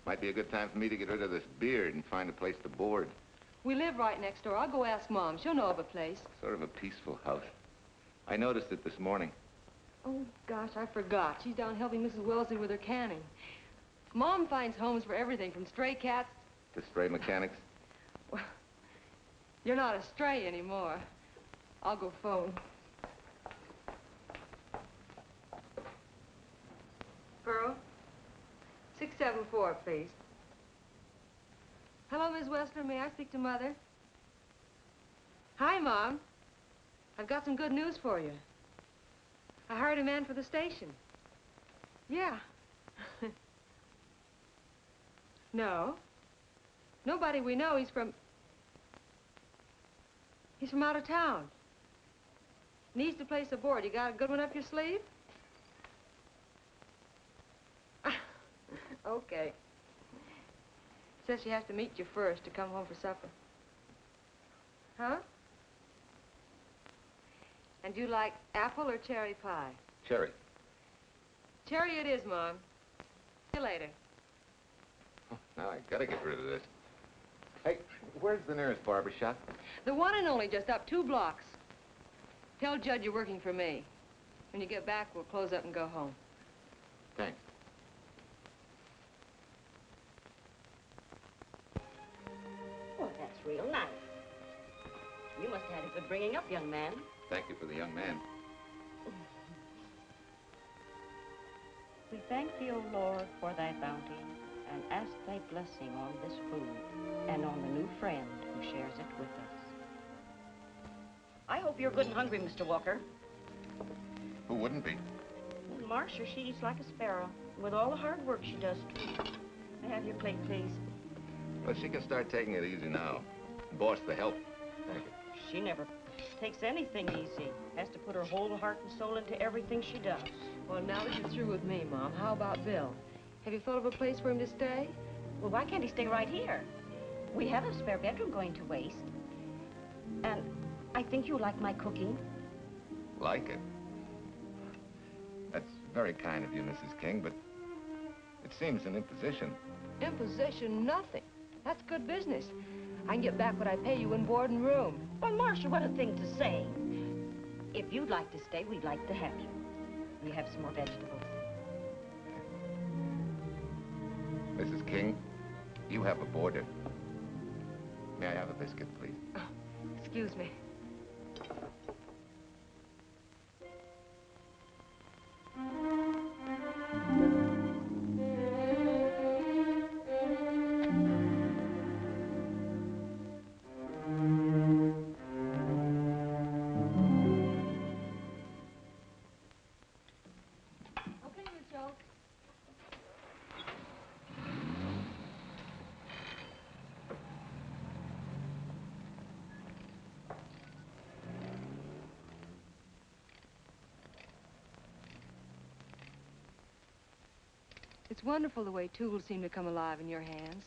Might be a good time for me to get rid of this beard and find a place to board. We live right next door. I'll go ask Mom. She'll know of a place. Sort of a peaceful house. I noticed it this morning. Oh, gosh, I forgot. She's down helping Mrs. Wellesley with her canning. Mom finds homes for everything from stray cats... To stray mechanics? Well, you're not a stray anymore. I'll go phone. Pearl, 674, please. Hello, Miss Wessler. May I speak to Mother? Hi, Mom. I've got some good news for you. I hired a man for the station. Yeah. No. Nobody we know. He's from out of town. Needs to place a board. You got a good one up your sleeve? Okay. Says she has to meet you first to come home for supper. Huh? And you like apple or cherry pie? Cherry. Cherry it is, Mom. See you later. Oh, now I gotta get rid of this. Hey, where's the nearest barber shop? The one and only, just up 2 blocks. Tell Judd you're working for me. When you get back, we'll close up and go home. Thanks. Oh, that's real nice. You must have had a good bringing up, young man. Thank you for the young man. We thank thee, O Lord, for thy bounty, and ask thy blessing on this food, and on the new friend who shares it with us. I hope you're good and hungry, Mr. Walker. Who wouldn't be? Marcia, she eats like a sparrow, with all the hard work she does. May I have your plate, please? Well, she can start taking it easy now. Boss, the help. Thank you. She never takes anything easy. Has to put her whole heart and soul into everything she does. Well, now that you're through with me, Mom, how about Bill? Have you thought of a place for him to stay? Well, why can't he stay right here? We have a spare bedroom going to waste. And I think you like my cooking. Like it? That's very kind of you, Mrs. King, but it seems an imposition. Imposition, nothing. That's good business. I can get back what I pay you in board and room. Well, Marcia, what a thing to say. If you'd like to stay, we'd like to have you. We have some more vegetables. Mrs. King, you have a boarder. May I have a biscuit, please? Oh, excuse me. It's wonderful the way tools seem to come alive in your hands.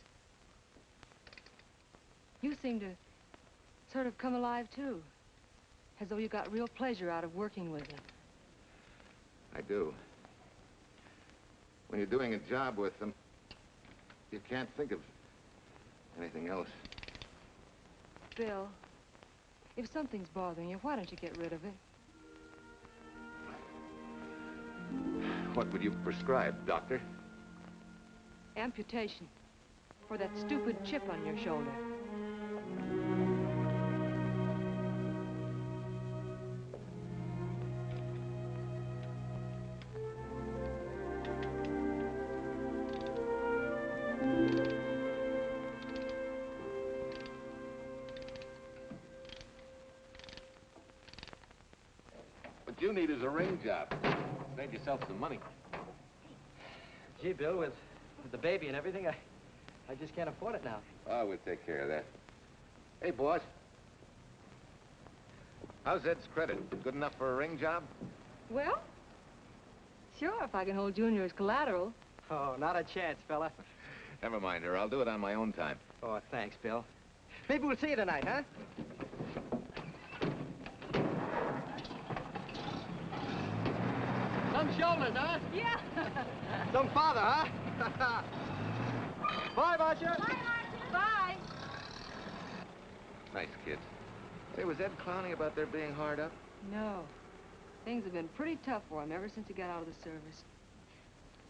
You seem to sort of come alive, too. As though you got real pleasure out of working with them. I do. When you're doing a job with them, you can't think of anything else. Bill, if something's bothering you, why don't you get rid of it? What would you prescribe, doctor? Amputation. For that stupid chip on your shoulder. What you need is a ring job. Save yourself some money. Gee, Bill, with the baby and everything, I just can't afford it now. Oh, we'll take care of that. Hey, boss. How's Ed's credit? Good enough for a ring job? Well, sure, if I can hold Junior as collateral. Oh, not a chance, fella. Never mind her. I'll do it on my own time. Oh, thanks, Bill. Maybe we'll see you tonight, huh? Some shoulders, huh? Yeah. Some father, huh? Bye, Marcia. Bye, Marcia. Bye. Nice kids. Say, was Ed clowning about their being hard up? No. Things have been pretty tough for him ever since he got out of the service.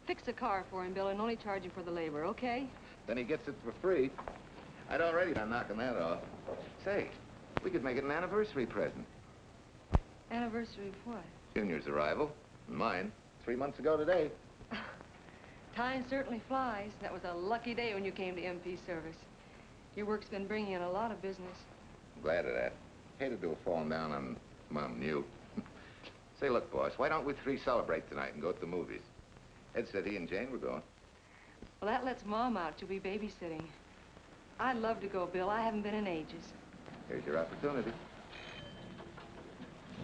Fix a car for him, Bill, and only charge him for the labor, okay? Then he gets it for free. I'd already been knocking that off. Say, we could make it an anniversary present. Anniversary of what? Junior's arrival, and mine, 3 months ago today. Time certainly flies. That was a lucky day when you came to MP service. Your work's been bringing in a lot of business. I'm glad of that. Hated to have fallen down on Mom and you. Say, look, boss, why don't we three celebrate tonight and go to the movies? Ed said he and Jane were going. Well, that lets Mom out. She'll be babysitting. I'd love to go, Bill. I haven't been in ages. Here's your opportunity.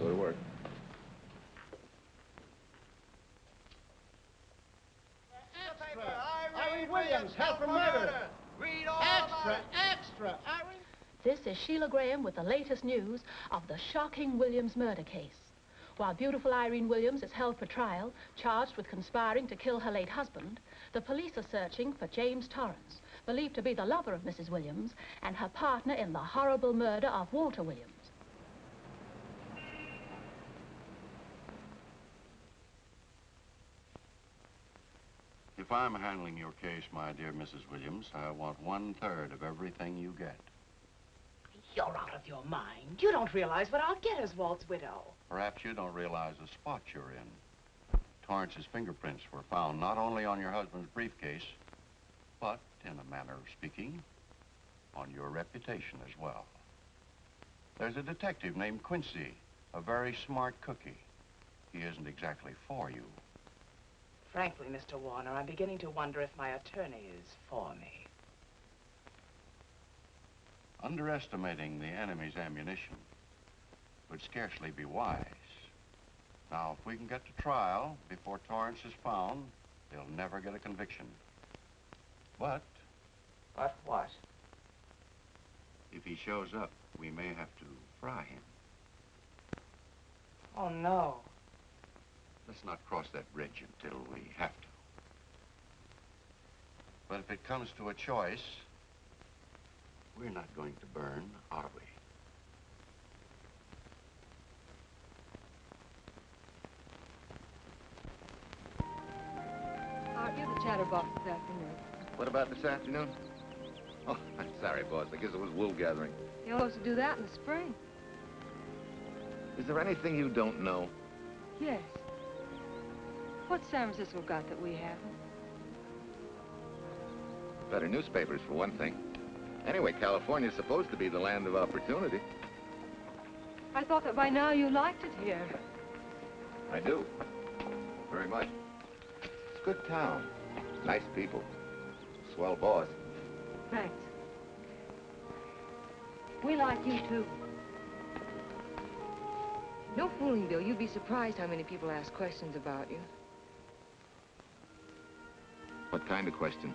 Go to work. Irene Williams, held for murder. Read all extra, extra, Irene. This is Sheila Graham with the latest news of the shocking Williams murder case. While beautiful Irene Williams is held for trial, charged with conspiring to kill her late husband, the police are searching for James Torrance, believed to be the lover of Mrs. Williams and her partner in the horrible murder of Walter Williams. If I'm handling your case, my dear Mrs. Williams, I want 1/3 of everything you get. You're out of your mind. You don't realize what I'll get as Walt's widow. Perhaps you don't realize the spot you're in. Torrance's fingerprints were found not only on your husband's briefcase, but, in a manner of speaking, on your reputation as well. There's a detective named Quincy, a very smart cookie. He isn't exactly for you. Frankly, Mr. Warner, I'm beginning to wonder if my attorney is for me. Underestimating the enemy's ammunition would scarcely be wise. Now, if we can get to trial before Torrance is found, they'll never get a conviction. But... But what? If he shows up, we may have to fry him. Oh, no. Let's not cross that bridge until we have to. But if it comes to a choice, we're not going to burn, are we? Art, you're the chatterbox this afternoon. What about this afternoon? Oh, I'm sorry, boss. I guess it was wool gathering. You're supposed to do that in the spring. Is there anything you don't know? Yes. What's San Francisco got that we haven't? Better newspapers, for one thing. Anyway, California's supposed to be the land of opportunity. I thought that by now you liked it here. I do. Very much. It's a good town. Nice people. Swell boss. Thanks. We like you, too. No fooling, Bill. You'd be surprised how many people ask questions about you. What kind of questions?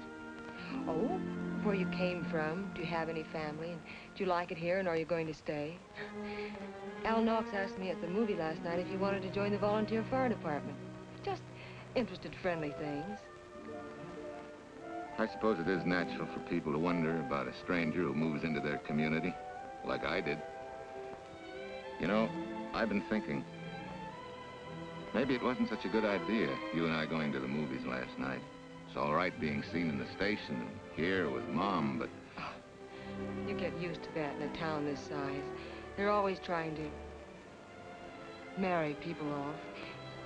Oh, where you came from, do you have any family, and do you like it here, and are you going to stay? Al Knox asked me at the movie last night if you wanted to join the volunteer fire department. Just interested, friendly things. I suppose it is natural for people to wonder about a stranger who moves into their community, like I did. You know, I've been thinking, maybe it wasn't such a good idea, you and I going to the movies last night. It's all right being seen in the station and here with Mom, but... You get used to that in a town this size. They're always trying to marry people off.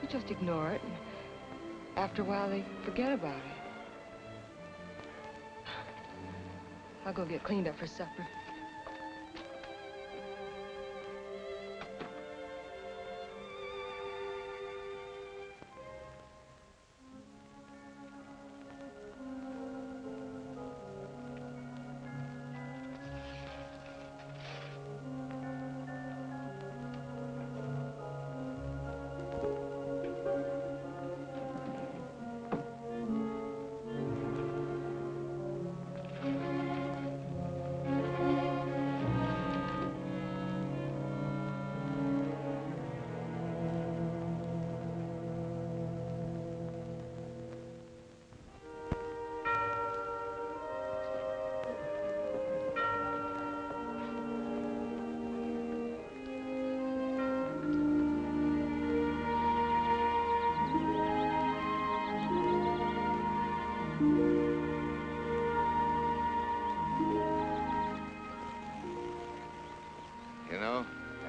You just ignore it, and after a while they forget about it. I'll go get cleaned up for supper.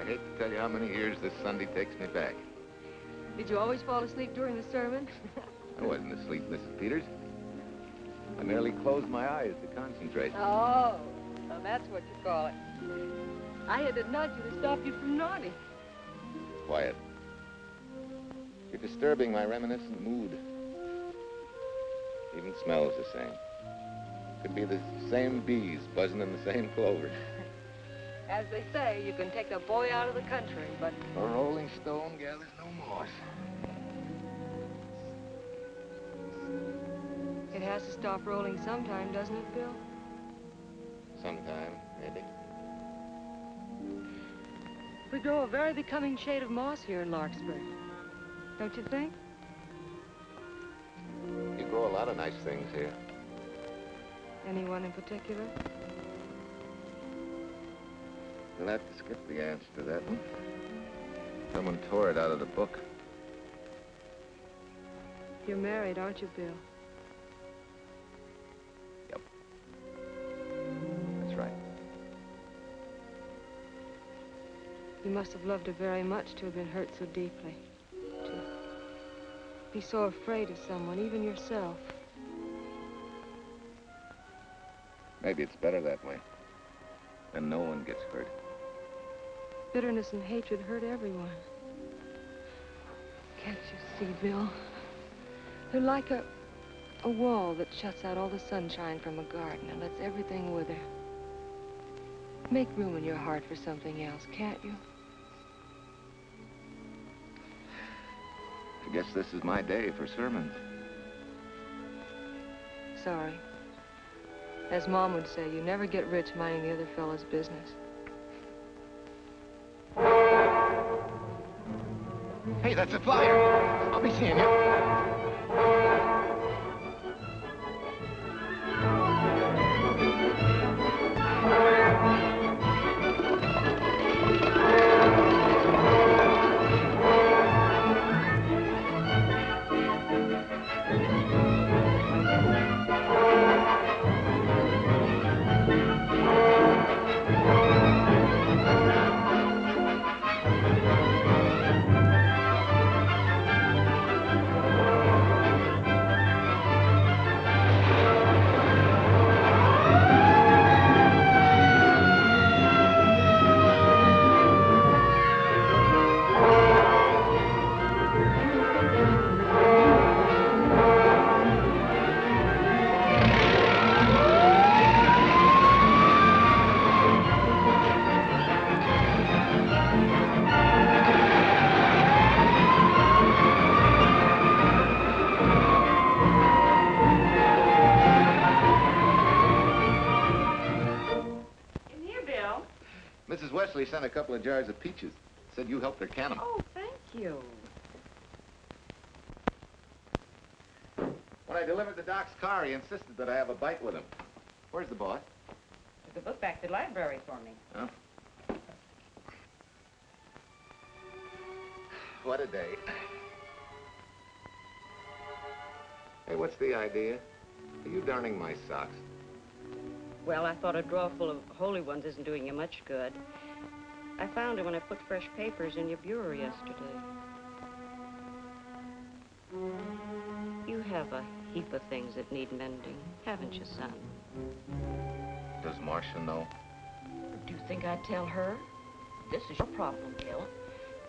I hate to tell you how many years this Sunday takes me back. Did you always fall asleep during the sermon? I wasn't asleep, Mrs. Peters. I merely closed my eyes to concentrate. Oh, so that's what you call it. I had to nudge you to stop you from nodding. Quiet. You're disturbing my reminiscent mood. Even smells the same. Could be the same bees buzzing in the same clover. As they say, you can take a boy out of the country, but... A rolling stone gathers no moss. It has to stop rolling sometime, doesn't it, Bill? Sometime, maybe. We grow a very becoming shade of moss here in Larkspur. Don't you think? You grow a lot of nice things here. Anyone in particular? We'll have to skip the answer to that one. Someone tore it out of the book. You're married, aren't you, Bill? Yep. That's right. You must have loved her very much to have been hurt so deeply. To be so afraid of someone, even yourself. Maybe it's better that way. Then no one gets hurt. Bitterness and hatred hurt everyone. Can't you see, Bill? They're like a wall that shuts out all the sunshine from a garden and lets everything wither. Make room in your heart for something else, can't you? I guess this is my day for sermons. Sorry. As Mom would say, you never get rich minding the other fellow's business. Hey, that's a flyer. I'll be seeing you. Wesley sent a couple of jars of peaches. Said you helped her can them. Oh, thank you. When I delivered the doc's car, he insisted that I have a bite with him. Where's the boss? Took the book back to the library for me. Huh? What a day. Hey, what's the idea? Are you darning my socks? Well, I thought a drawer full of holy ones isn't doing you much good. I found it when I put fresh papers in your bureau yesterday. You have a heap of things that need mending, haven't you, son? Does Marcia know? Do you think I'd tell her? This is your problem, Bill.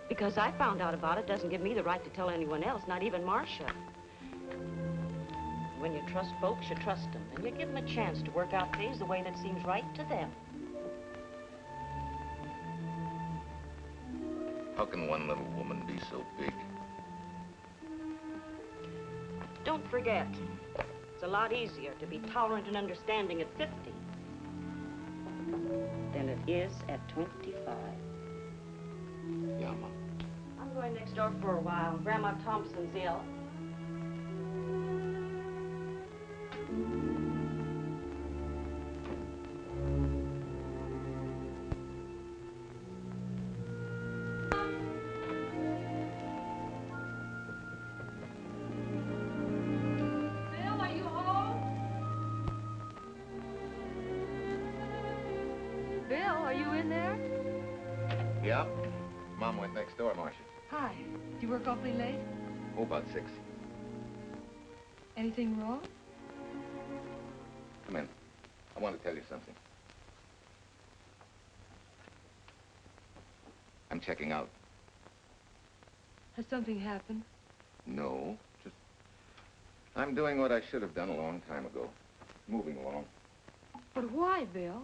Because I found out about it doesn't give me the right to tell anyone else, not even Marcia. When you trust folks, you trust them, and you give them a chance to work out things the way that seems right to them. How can one little woman be so big? Don't forget, it's a lot easier to be tolerant and understanding at 50 than it is at 25. Yeah, Mom. I'm going next door for a while. Grandma Thompson's ill. Bill, are you home? Bill, are you in there? Yeah? Mom went next door, Marcia. Hi. Do you work awfully late? Oh, about 6. Anything wrong? Come in. I want to tell you something. I'm checking out. Has something happened? No, just... I'm doing what I should have done a long time ago. Moving along. But why, Bill?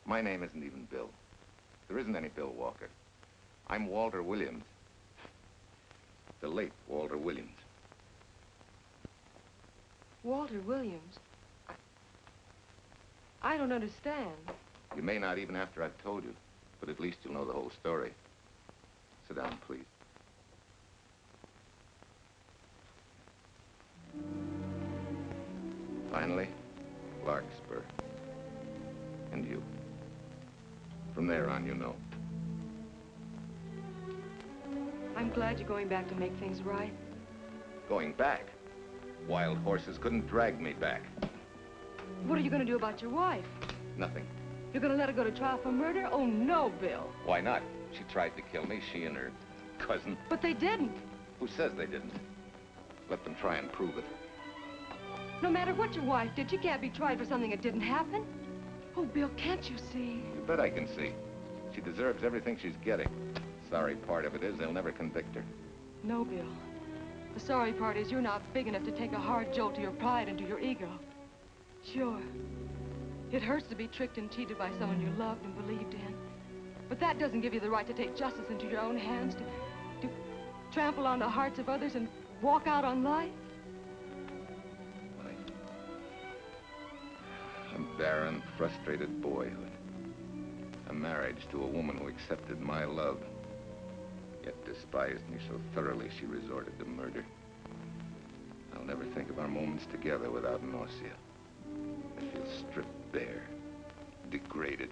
My name isn't even Bill. There isn't any Bill Walker. I'm Walter Williams. The late Walter Williams. Walter Williams? I don't understand. You may not even after I've told you, but at least you'll know the whole story. Sit down, please. Finally, Larkspur. And you. From there on, you know. I'm glad you're going back to make things right. Going back? Wild horses couldn't drag me back. What are you going to do about your wife? Nothing. You're going to let her go to trial for murder? Oh, no, Bill. Why not? She tried to kill me, she and her cousin. But they didn't. Who says they didn't? Let them try and prove it. No matter what your wife did, she can't be tried for something that didn't happen. Oh, Bill, can't you see? You bet I can see. She deserves everything she's getting. Sorry part of it is they'll never convict her. No, Bill. The sorry part is you're not big enough to take a hard jolt to your pride and to your ego. Sure. It hurts to be tricked and cheated by someone you loved and believed in. But that doesn't give you the right to take justice into your own hands, to trample on the hearts of others and walk out on life. A barren, frustrated boyhood. A marriage to a woman who accepted my love, yet despised me so thoroughly she resorted to murder. I'll never think of our moments together without nausea. I feel stripped bare, degraded.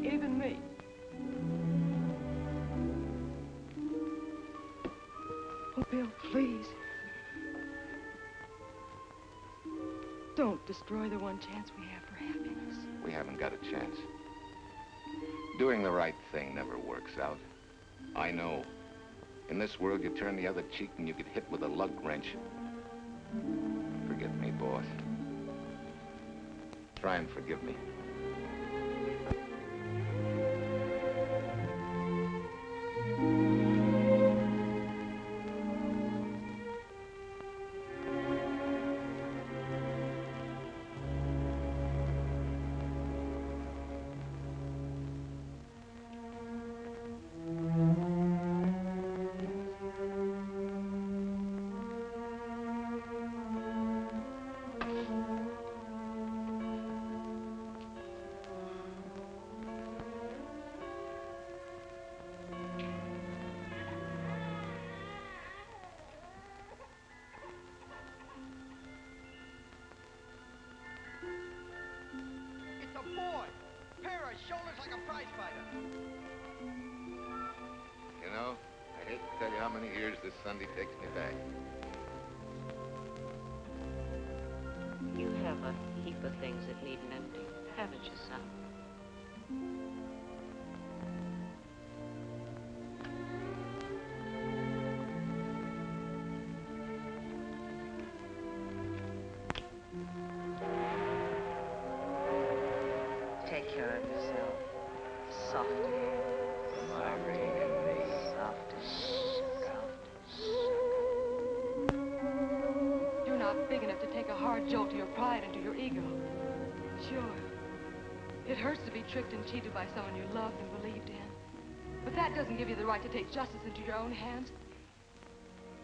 Even me. Oh, Bill, please. Don't destroy the one chance we have for happiness. We haven't got a chance. Doing the right thing never works out. I know. In this world, you turn the other cheek and you get hit with a lug wrench. Forget me, boss. Try and forgive me. shoulders like a prize fighter. You know, I hate to tell you how many years this Sunday takes me back. You have a heap of things that need mending, haven't you, son? Take care of yourself. Softly. Irene and me. Softly. You're not big enough to take a hard jolt to your pride and to your ego. Sure. It hurts to be tricked and cheated by someone you loved and believed in. But that doesn't give you the right to take justice into your own hands.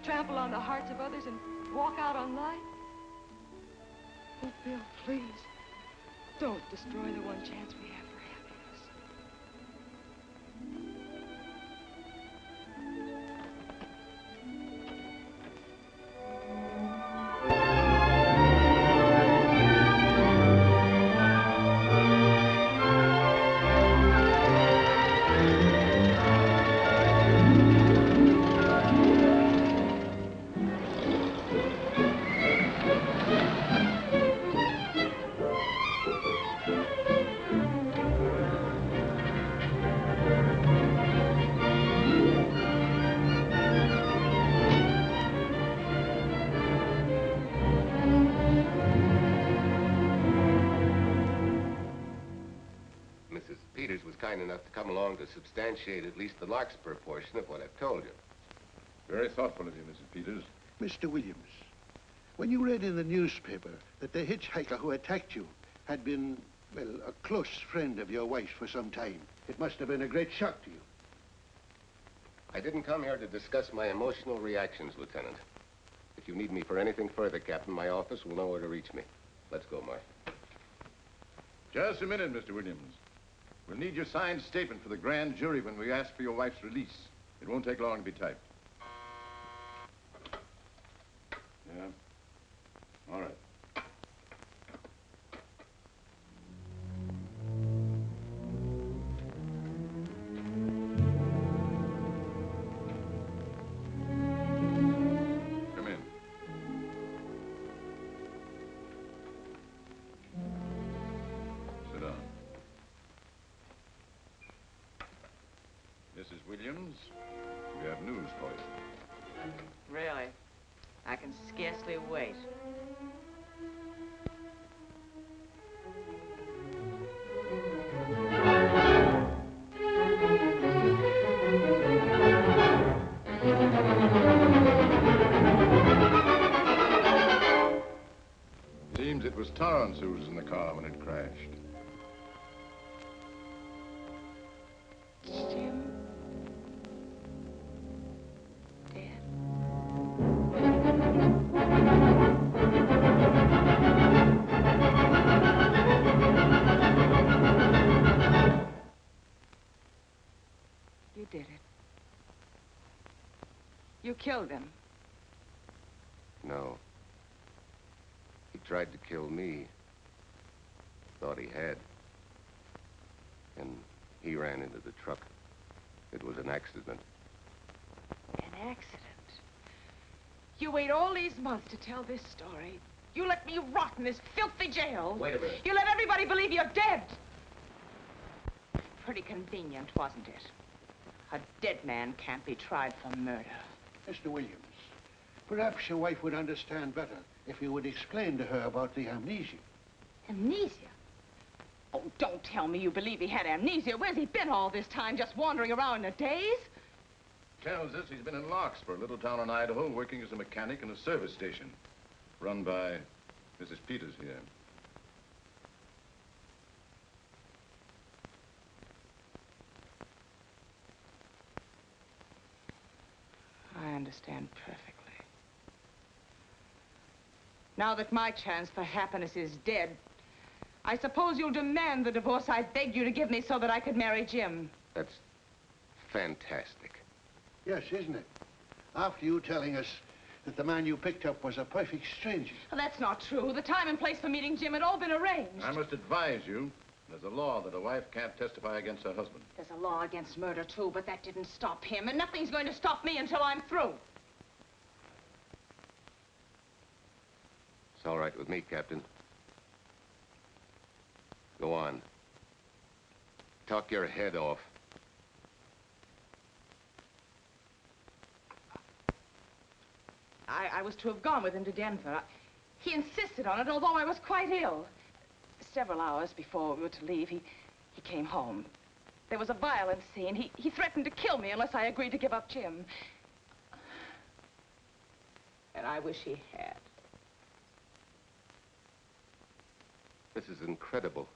Trample on the hearts of others and walk out on life. Oh, Bill, please. Don't destroy the one chance we have for happiness. Kind enough to come along to substantiate at least the Larkspur portion of what I've told you. Very thoughtful of you, Mrs. Peters. Mr. Williams, when you read in the newspaper that the hitchhiker who attacked you had been, well, a close friend of your wife's for some time, it must have been a great shock to you. I didn't come here to discuss my emotional reactions, Lieutenant. If you need me for anything further, Captain, my office will know where to reach me. Let's go, Mark. Just a minute, Mr. Williams. We'll need your signed statement for the grand jury when we ask for your wife's release. It won't take long to be typed. Yeah? All right. Come in. Sit down. Mrs. Williams, we have news for you. Really? I can scarcely wait. Seems it was Torrance who was in the car when it crashed. Jim? You did it. You killed him. No. He tried to kill me. Thought he had. And he ran into the truck. It was an accident. An accident? You wait all these months to tell this story. You let me rot in this filthy jail. Wait a minute. You let everybody believe you're dead. Pretty convenient, wasn't it? A dead man can't be tried for murder. Mr. Williams, perhaps your wife would understand better if you would explain to her about the amnesia. Amnesia? Oh, don't tell me you believe he had amnesia. Where's he been all this time, just wandering around in a daze? Tells us he's been in Larkspur, a little town in Idaho, working as a mechanic in a service station. Run by Mrs. Peters here. I understand perfectly. Now that my chance for happiness is dead, I suppose you'll demand the divorce I begged you to give me so that I could marry Jim. That's fantastic. Yes, isn't it? After you telling us that the man you picked up was a perfect stranger. Well, that's not true. The time and place for meeting Jim had all been arranged. I must advise you There's a law that a wife can't testify against her husband. There's a law against murder, too, but that didn't stop him, and nothing's going to stop me until I'm through. It's all right with me, Captain. Go on. Talk your head off. I was to have gone with him to Denver. He insisted on it, although I was quite ill. Several hours before we were to leave, he came home. There was a violent scene. He threatened to kill me unless I agreed to give up Jim. And I wish he had. This is incredible.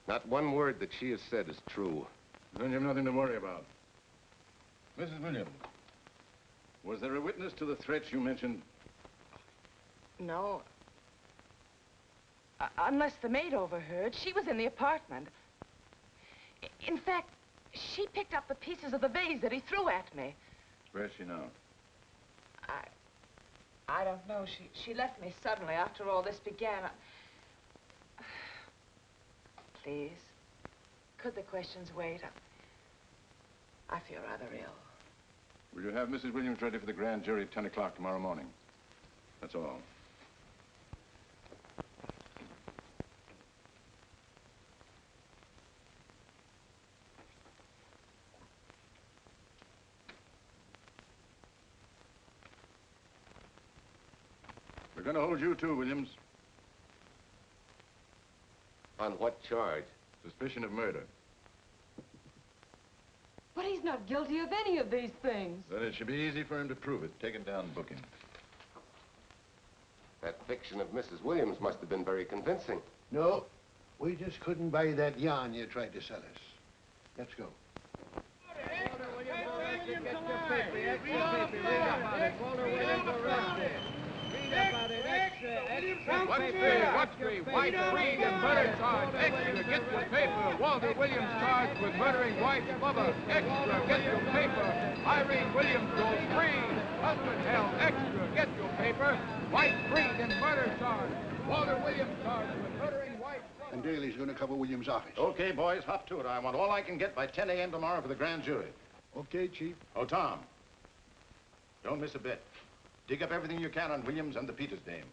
Not one word that she has said is true. Then you've nothing to worry about. Mrs. Williams, was there a witness to the threats you mentioned? No. Unless the maid overheard. She was in the apartment. In fact, she picked up the pieces of the vase that he threw at me. Where's she now? I don't know. She left me suddenly after all this began. Please, could the questions wait? I feel rather ill. Will you have Mrs. Williams ready for the grand jury at 10 o'clock tomorrow morning? That's all. We're going to hold you too, Williams. On what charge? Suspicion of murder. But he's not guilty of any of these things. Then it should be easy for him to prove it. Take it down and book him. That fiction of Mrs. Williams must have been very convincing. No, we just couldn't buy that yarn you tried to sell us. Let's go. What's the wife freed and murder charge? Extra, get your paper. Walter Williams charged with murdering wife's lover. Extra, get your paper. Irene Williams goes free. Husband held. Extra, get your paper. Wife freed and murder charge. Walter Williams charged with murdering wife's lover. And Daly's going to cover Williams' office. Okay, boys, hop to it. I want all I can get by 10 a.m. tomorrow for the grand jury. Okay, Chief. Oh, Tom, don't miss a bit. Dig up everything you can on Williams and the Peters dame.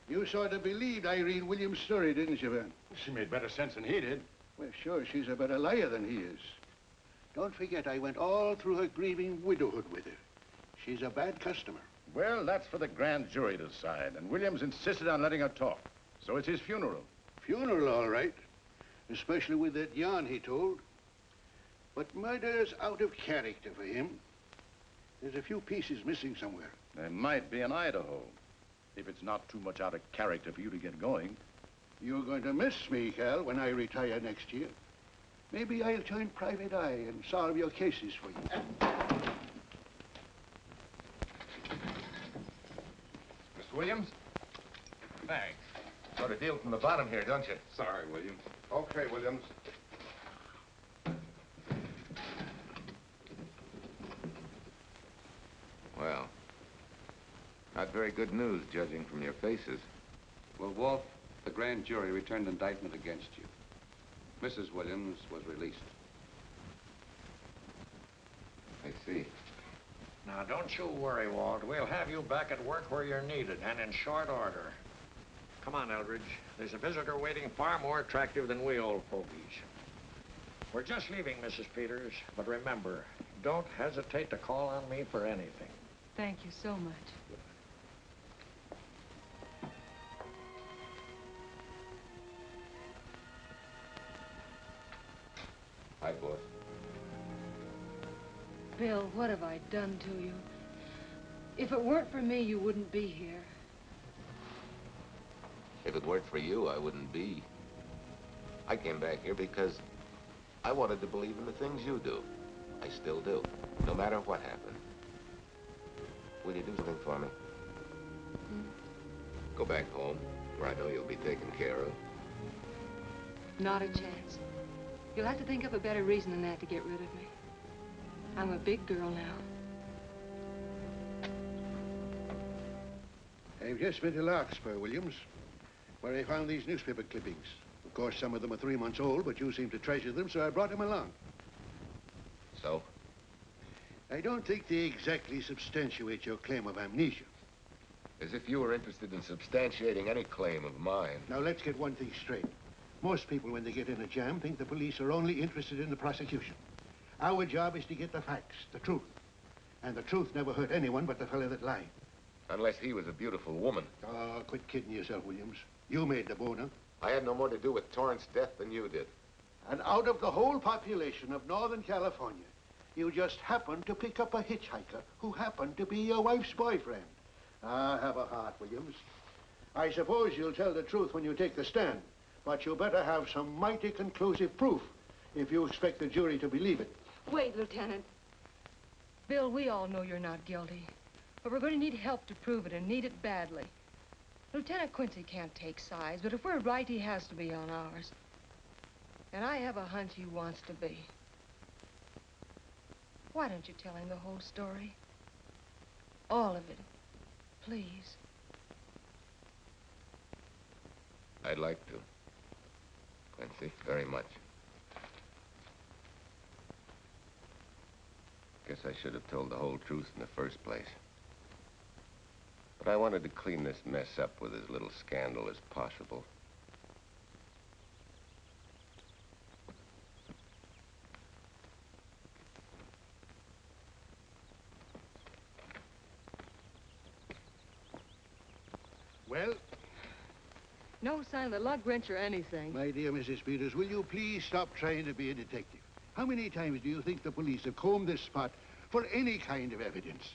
You sort of believed Irene Williams' story, didn't you, Van? She made better sense than he did. Well, sure, she's a better liar than he is. Don't forget, I went all through her grieving widowhood with her. She's a bad customer. Well, that's for the grand jury to decide, and Williams insisted on letting her talk. So it's his funeral. Funeral, all right. Especially with that yarn he told. But murder's out of character for him. There's a few pieces missing somewhere. There might be in Idaho, if it's not too much out of character for you to get going. You're going to miss me, Cal, when I retire next year. Maybe I'll join Private Eye and solve your cases for you. Mr. Williams? Thanks. Got a deal from the bottom here, don't you? Sorry, Williams. Okay, Williams. Well, not very good news, judging from your faces. Well, Walt, the grand jury returned indictment against you. Mrs. Williams was released. I see. Now, don't you worry, Walt. We'll have you back at work where you're needed, and in short order. Come on, Eldridge. There's a visitor waiting far more attractive than we old fogies. We're just leaving, Mrs. Peters, but remember, don't hesitate to call on me for anything. Thank you so much. Hi, boss. Bill, what have I done to you? If it weren't for me, you wouldn't be here. If it weren't for you, I wouldn't be. I came back here because I wanted to believe in the things you do. I still do, no matter what happened. Will you do something for me? Go back home, where I know you'll be taken care of. Not a chance. You'll have to think up a better reason than that to get rid of me. I'm a big girl now. I've just been to Larkspur, Williams, where I found these newspaper clippings. Of course, some of them are 3 months old, but you seem to treasure them, so I brought them along. So? I don't think they exactly substantiate your claim of amnesia. As if you were interested in substantiating any claim of mine. Now, let's get one thing straight. Most people, when they get in a jam, think the police are only interested in the prosecution. Our job is to get the facts, the truth. And the truth never hurt anyone but the fella that lied. Unless he was a beautiful woman. Oh, quit kidding yourself, Williams. You made the boner. I had no more to do with Torrance's death than you did. And out of the whole population of Northern California, you just happened to pick up a hitchhiker who happened to be your wife's boyfriend. Ah, have a heart, Williams. I suppose you'll tell the truth when you take the stand, but you better have some mighty conclusive proof if you expect the jury to believe it. Wait, Lieutenant. Bill, we all know you're not guilty, but we're going to need help to prove it and need it badly. Lieutenant Quincy can't take sides, but if we're right, he has to be on ours. And I have a hunch he wants to be. Why don't you tell him the whole story? All of it, please. I'd like to, Quincy, very much. Guess I should have told the whole truth in the first place. But I wanted to clean this mess up with as little scandal as possible. Well? No sign of the lug wrench or anything. My dear Mrs. Peters, will you please stop trying to be a detective? How many times do you think the police have combed this spot for any kind of evidence?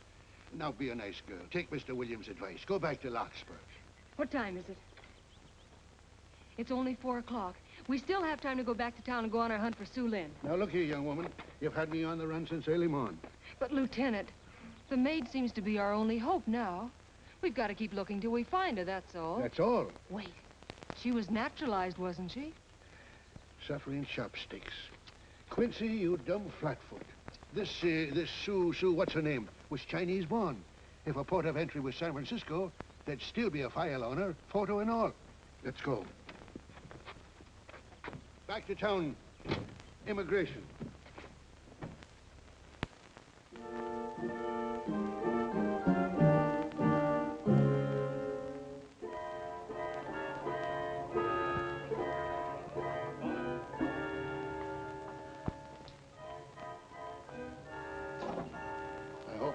Now, be a nice girl. Take Mr. Williams' advice. Go back to Larkspur. What time is it? It's only 4 o'clock. We still have time to go back to town and go on our hunt for Sue Lynn. Now, look here, young woman. You've had me on the run since early morning. But, Lieutenant, the maid seems to be our only hope now. We've got to keep looking till we find her, that's all. That's all? Wait. She was naturalized, wasn't she? Suffering chopsticks. Quincy, you dumb flatfoot. This Sue, what's her name, was Chinese born. If a port of entry was San Francisco, there'd still be a file on her, photo and all. Let's go. Back to town. Immigration.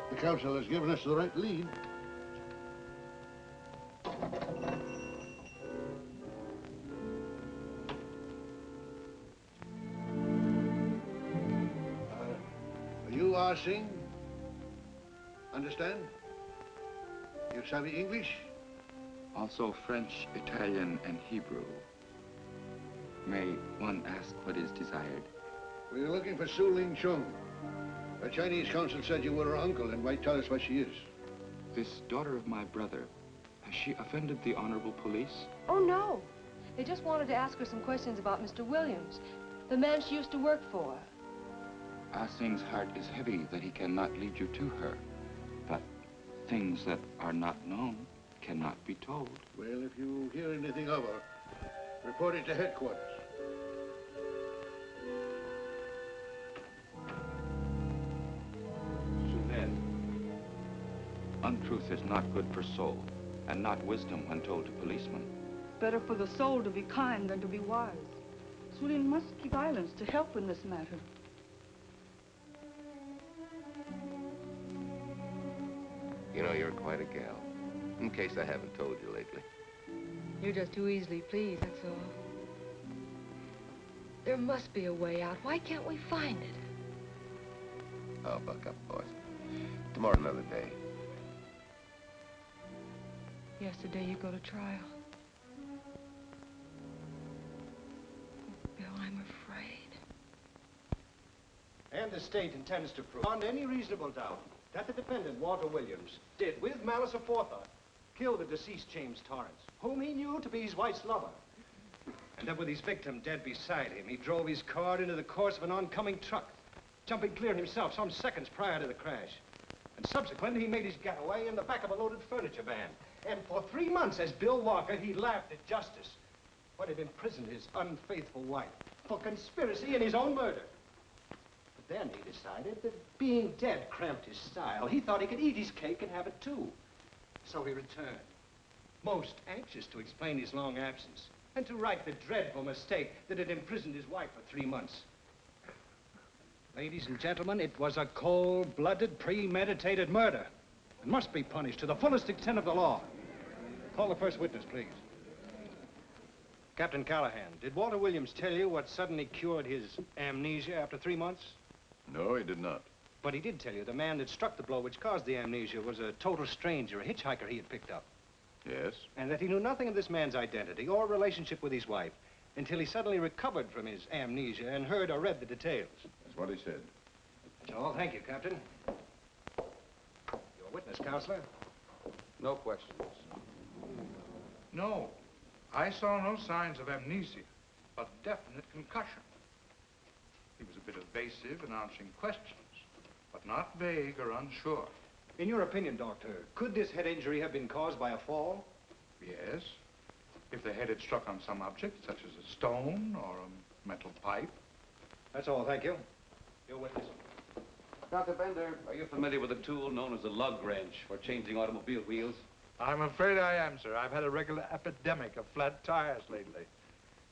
The council has given us the right lead. Are you Singh? Understand? You savvy English? Also French, Italian, and Hebrew. May one ask what is desired? We're looking for Su Ling Chung. The Chinese consul said you were her uncle and might tell us what she is. This daughter of my brother, has she offended the honorable police? Oh, no. They just wanted to ask her some questions about Mr. Williams, the man she used to work for. Ah Sing's heart is heavy that he cannot lead you to her. But things that are not known cannot be told. Well, if you hear anything of her, report it to headquarters. Untruth is not good for soul, and not wisdom when told to policemen. Better for the soul to be kind than to be wise. Su Lin must keep islands to help in this matter. You know, you're quite a gal. In case I haven't told you lately. You're just too easily pleased, that's all. There must be a way out. Why can't we find it? Oh, buck up, boys. Tomorrow, another day. Yesterday you go to trial. Bill, I'm afraid. And the state intends to prove, beyond any reasonable doubt, that the defendant, Walter Williams, did, with malice aforethought, kill the deceased James Torrance, whom he knew to be his wife's lover. And that with his victim dead beside him, he drove his car into the course of an oncoming truck, jumping clear himself some seconds prior to the crash. And subsequently, he made his getaway in the back of a loaded furniture van. And for 3 months, as Bill Walker, he laughed at justice. What had imprisoned his unfaithful wife for conspiracy in his own murder. But then he decided that being dead cramped his style. He thought he could eat his cake and have it too. So he returned, most anxious to explain his long absence and to right the dreadful mistake that had imprisoned his wife for 3 months. Ladies and gentlemen, it was a cold-blooded, premeditated murder and must be punished to the fullest extent of the law. Call the first witness, please. Captain Callahan, did Walter Williams tell you what suddenly cured his amnesia after 3 months? No, he did not. But he did tell you the man that struck the blow which caused the amnesia was a total stranger, a hitchhiker he had picked up. Yes? And that he knew nothing of this man's identity or relationship with his wife until he suddenly recovered from his amnesia and heard or read the details. That's what he said. That's all. Thank you, Captain. Your witness, Counselor. No questions. No. I saw no signs of amnesia, but definite concussion. He was a bit evasive in answering questions, but not vague or unsure. In your opinion, Doctor, could this head injury have been caused by a fall? Yes. If the head had struck on some object, such as a stone or a metal pipe. That's all. Thank you. Your witness. Dr. Bender, are you familiar with a tool known as a lug wrench for changing automobile wheels? I'm afraid I am, sir. I've had a regular epidemic of flat tires lately.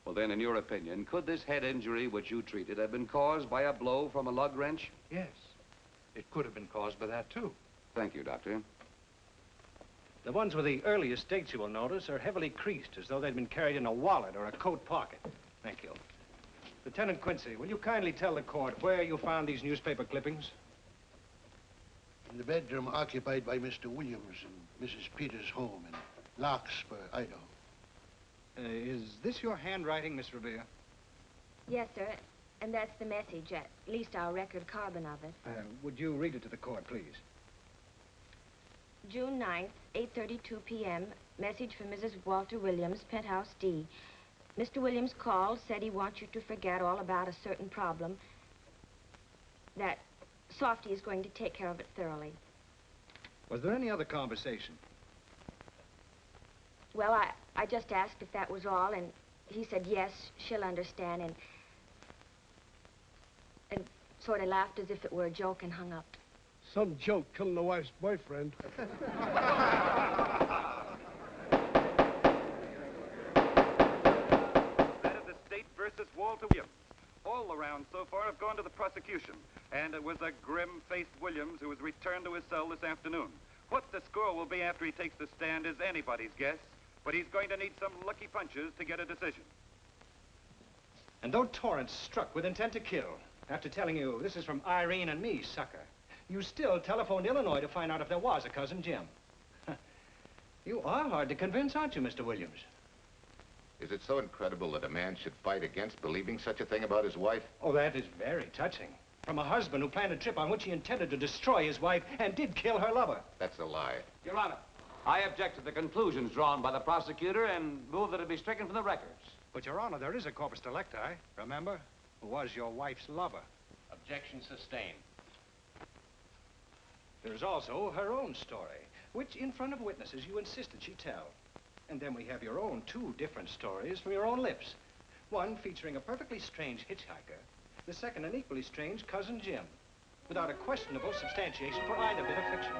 Well, then, in your opinion, could this head injury which you treated have been caused by a blow from a lug wrench? Yes. It could have been caused by that, too. Thank you, Doctor. The ones with the earliest dates, you will notice, are heavily creased, as though they'd been carried in a wallet or a coat pocket. Thank you. Lieutenant Quincy, will you kindly tell the court where you found these newspaper clippings? In the bedroom occupied by Mr. Williams in Mrs. Peters' home in Larkspur, Idaho. Is this your handwriting, Miss Revere? Yes, sir. And that's the message, at least our record carbon of it. Would you read it to the court, please? June 9th, 8:32 p.m. Message from Mrs. Walter Williams, Penthouse D. Mr. Williams called, said he wants you to forget all about a certain problem. That Softy is going to take care of it thoroughly. Was there any other conversation? Well, I just asked if that was all, and he said yes, she'll understand, and sort of laughed as if it were a joke and hung up. Some joke killing the wife's boyfriend. That is the state versus Walter Williams. All the rounds so far have gone to the prosecution, and it was a grim-faced Williams who was returned to his cell this afternoon. What the score will be after he takes the stand is anybody's guess, but he's going to need some lucky punches to get a decision. And though Torrance struck with intent to kill, after telling you this is from Irene and me, sucker, you still telephoned Illinois to find out if there was a cousin Jim. You are hard to convince, aren't you, Mr. Williams? Is it so incredible that a man should fight against believing such a thing about his wife? Oh, that is very touching. From a husband who planned a trip on which he intended to destroy his wife and did kill her lover. That's a lie. Your Honor, I object to the conclusions drawn by the prosecutor and move that it be stricken from the records. But, Your Honor, there is a corpus delicti, remember? Who was your wife's lover. Objection sustained. There's also her own story, which in front of witnesses you insisted she tell. And then we have your own two different stories from your own lips. One featuring a perfectly strange hitchhiker, the second an equally strange cousin Jim, without a questionable substantiation for either bit of fiction.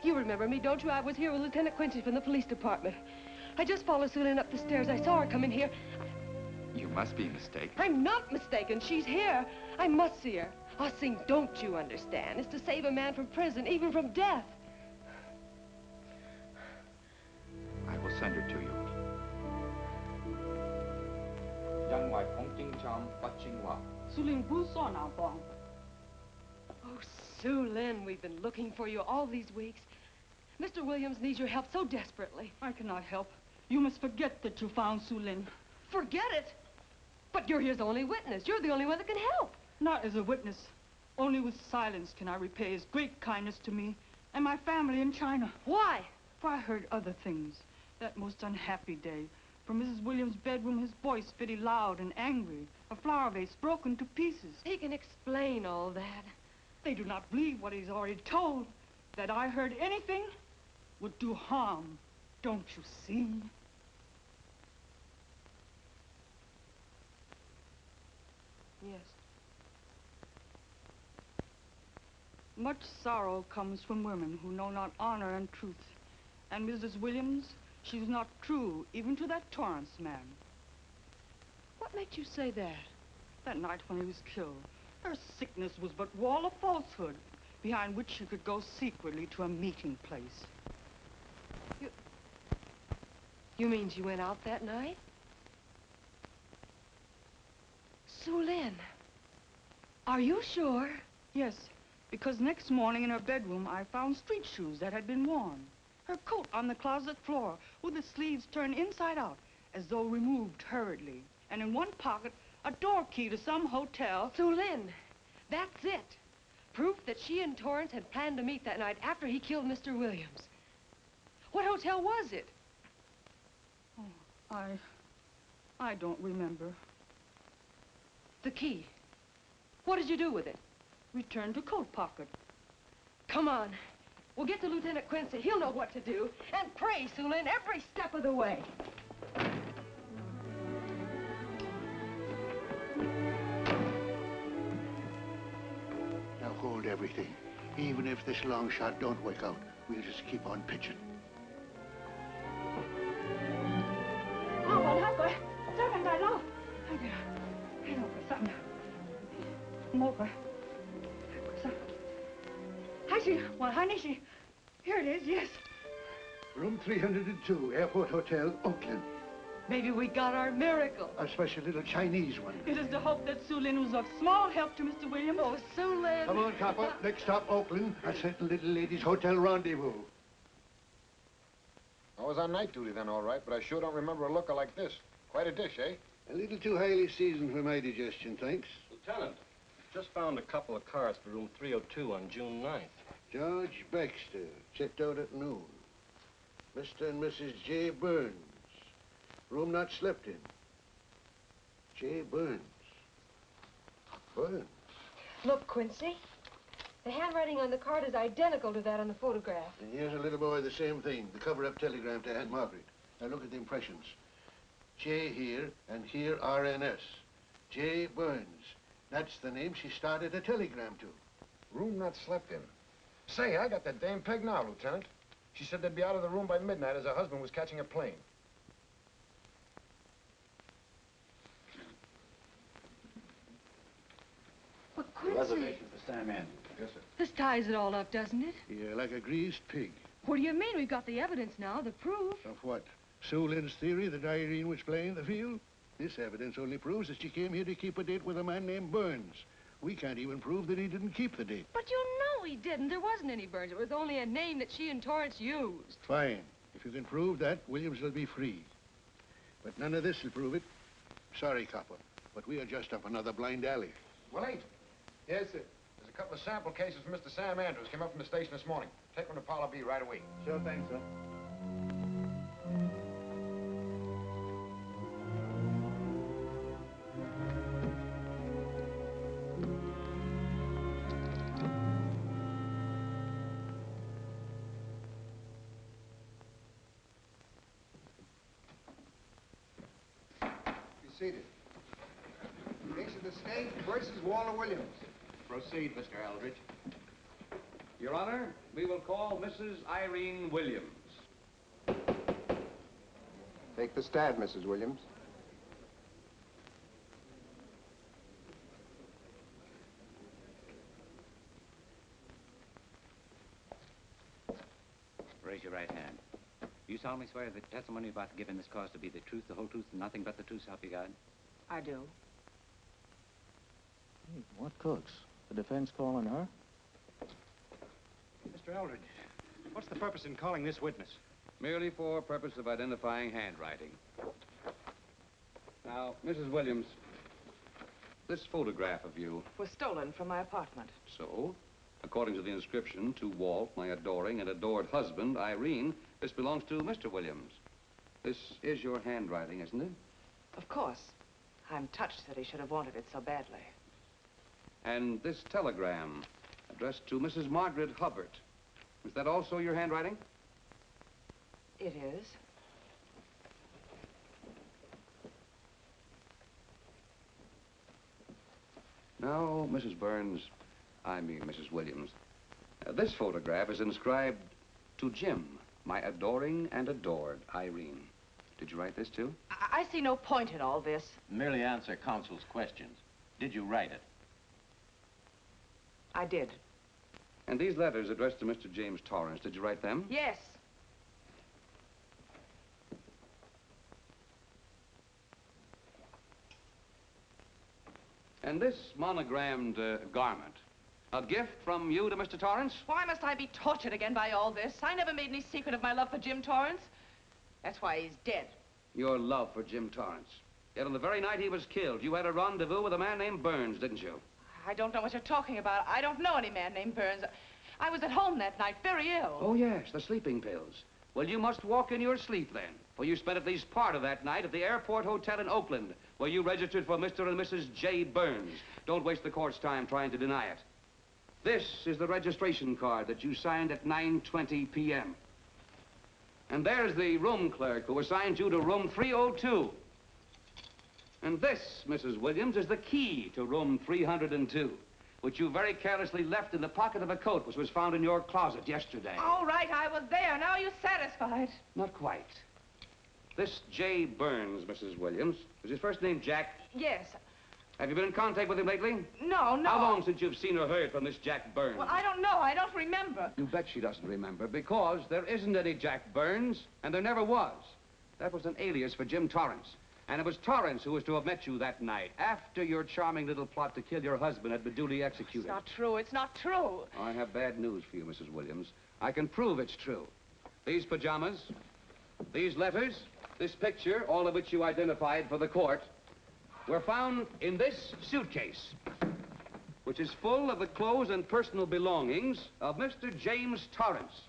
You remember me, don't you? I was here with Lieutenant Quincy from the police department. I just followed Sulin up the stairs. I saw her come in here. You must be mistaken. I'm not mistaken. She's here. I must see her. Ah Sing, don't you understand? It's to save a man from prison, even from death. I will send her to you. Oh, Sulin, we've been looking for you all these weeks. Mr. Williams needs your help so desperately. I cannot help. You must forget that you found Sulin. Forget it? But you're his only witness. You're the only one that can help. Not as a witness. Only with silence can I repay his great kindness to me and my family in China. Why? For I heard other things. That most unhappy day, from Mrs. Williams' bedroom, his voice very loud and angry. A flower vase broken to pieces. He can explain all that. They do not believe what he's already told. That I heard anything would do harm. Don't you see? Yes. Much sorrow comes from women who know not honor and truth. And Mrs. Williams, she was not true even to that Torrance man. What made you say that? That night when he was killed, her sickness was but wall of falsehood, behind which she could go secretly to a meeting place. You mean she went out that night? Sulin, are you sure? Yes, because next morning in her bedroom I found street shoes that had been worn. Her coat on the closet floor with the sleeves turned inside out as though removed hurriedly. And in one pocket, a door key to some hotel. Sulin, that's it. Proof that she and Torrance had planned to meet that night after he killed Mr. Williams. What hotel was it? Oh, I don't remember. The key. What did you do with it? Returned to coat pocket. Come on. We'll get to Lieutenant Quincy. He'll know what to do. And pray, Sulin, every step of the way. Now hold everything. Even if this long shot don't work out, we'll just keep on pitching. Here it is, yes. Room 302, Airport Hotel, Oakland. Maybe we got our miracle. A special little Chinese one. It is to hope that Sulin was of small help to Mr. Williams. Oh, Sulin. Come on, Copper. Next stop, Oakland. A certain little lady's hotel rendezvous. I was on night duty then, all right, but I sure don't remember a looker like this. Quite a dish, eh? A little too highly seasoned for my digestion, thanks. Lieutenant, just found a couple of cars for room 302 on June 9th. George Baxter, checked out at noon. Mr. and Mrs. J. Burns. Room not slept in. J. Burns. Burns. Look, Quincy. The handwriting on the card is identical to that on the photograph. And here's a little boy, the same thing. The cover-up telegram to Aunt Margaret. Now look at the impressions. J here, and here RNS. J. Burns. That's the name she started a telegram to. Room not slept in. Say, I got that dame pegged now, Lieutenant. She said they'd be out of the room by midnight as her husband was catching a plane. But Quincy... Reservation for Sam Andrews. Yes, sir. This ties it all up, doesn't it? Yeah, like a greased pig. What do you mean? We've got the evidence now, the proof. Of what? Sulin's theory that Irene was playing the field? This evidence only proves that she came here to keep a date with a man named Burns. We can't even prove that he didn't keep the date. But you know he didn't. There wasn't any Burns. It was only a name that she and Torrance used. Fine. If you can prove that, Williams will be free. But none of this will prove it. Sorry, Copper, but we are just up another blind alley. Violate. Yes, sir. There's a couple of sample cases for Mr. Sam Andrews. Came up from the station this morning. Take them to Parlor B right away. Sure thing, sir. Seated. Case of the state versus Walter Williams. Proceed, Mr. Eldridge. Your Honor, we will call Mrs. Irene Williams. Take the stand, Mrs. Williams. Raise your right hand. You solemnly swear that the testimony about to give in this cause to be the truth, the whole truth, and nothing but the truth, so help you God? I do. Hey, what cooks? The defense calling her? Mr. Eldridge, what's the purpose in calling this witness? Merely for purpose of identifying handwriting. Now, Mrs. Williams, this photograph of you... Was stolen from my apartment. So, according to the inscription, to Walt, my adoring and adored husband, Irene, this belongs to Mr. Williams. This is your handwriting, isn't it? Of course. I'm touched that he should have wanted it so badly. And this telegram, addressed to Mrs. Margaret Hubbard, is that also your handwriting? It is. Now, Mrs. Burns, I mean Mrs. Williams, this photograph is inscribed to Jim, my adoring and adored Irene. Did you write this, too? I see no point in all this. Merely answer counsel's questions. Did you write it? I did. And these letters addressed to Mr. James Torrance, did you write them? Yes. And this monogrammed garment, a gift from you to Mr. Torrance? Why must I be tortured again by all this? I never made any secret of my love for Jim Torrance. That's why he's dead. Your love for Jim Torrance. Yet on the very night he was killed, you had a rendezvous with a man named Burns, didn't you? I don't know what you're talking about. I don't know any man named Burns. I was at home that night, very ill. Oh, yes, the sleeping pills. Well, you must walk in your sleep, then. For you spent at least part of that night at the Airport Hotel in Oakland, where you registered for Mr. and Mrs. J. Burns. Don't waste the court's time trying to deny it. This is the registration card that you signed at 9:20 p.m. And there's the room clerk who assigned you to room 302. And this, Mrs. Williams, is the key to room 302, which you very carelessly left in the pocket of a coat which was found in your closet yesterday. All right, I was there. Now you're satisfied. Not quite. This J. Burns, Mrs. Williams, is his first name Jack? Yes. Have you been in contact with him lately? No. How long since you've seen or heard from this Jack Burns? Well, I don't know. I don't remember. You bet she doesn't remember, because there isn't any Jack Burns, and there never was. That was an alias for Jim Torrance. And it was Torrance who was to have met you that night, after your charming little plot to kill your husband had been duly executed. It's not true. It's not true. I have bad news for you, Mrs. Williams. I can prove it's true. These pajamas, these letters, this picture, all of which you identified for the court, were found in this suitcase, which is full of the clothes and personal belongings of Mr. James Torrance.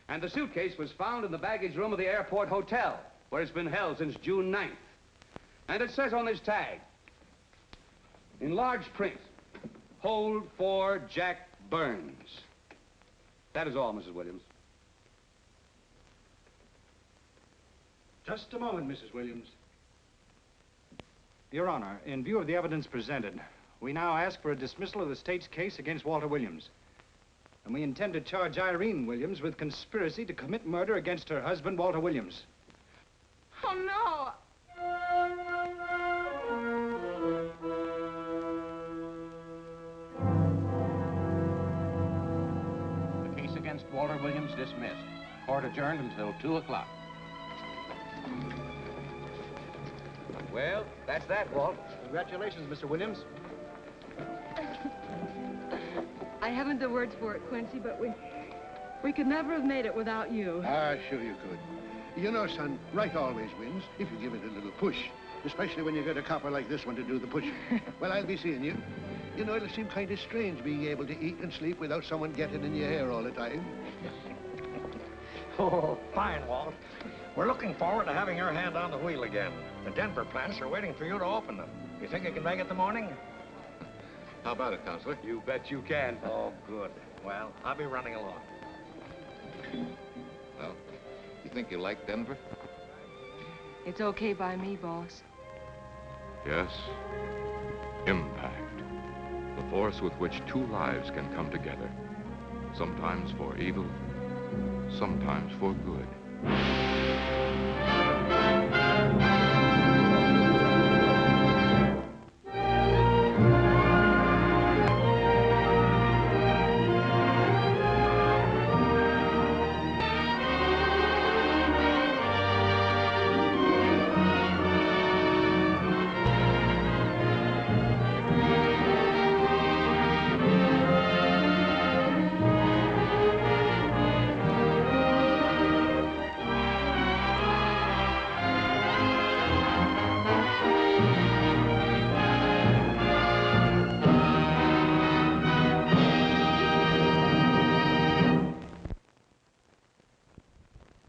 And the suitcase was found in the baggage room of the Airport Hotel, where it's been held since June 9th. And it says on this tag, in large print, hold for Jack Burns. That is all, Mrs. Williams. Just a moment, Mrs. Williams. Your Honor, in view of the evidence presented, we now ask for a dismissal of the state's case against Walter Williams. And we intend to charge Irene Williams with conspiracy to commit murder against her husband, Walter Williams. Oh, no. The case against Walter Williams dismissed. Court adjourned until 2 o'clock. Well, that's that, Walt. Congratulations, Mr. Williams. I haven't the words for it, Quincy, but we could never have made it without you. Ah, sure you could. You know, son, right always wins if you give it a little push, especially when you get a copper like this one to do the pushing. Well, I'll be seeing you. You know, it'll seem kind of strange being able to eat and sleep without someone getting in your hair all the time. Oh, fine, Walt. We're looking forward to having your hand on the wheel again. The Denver plants are waiting for you to open them. You think you can make it the morning? How about it, Counselor? You bet you can. Oh, good. Well, I'll be running along. Well, you think you like Denver? It's okay by me, boss. Yes, impact. The force with which two lives can come together. Sometimes for evil, sometimes for good.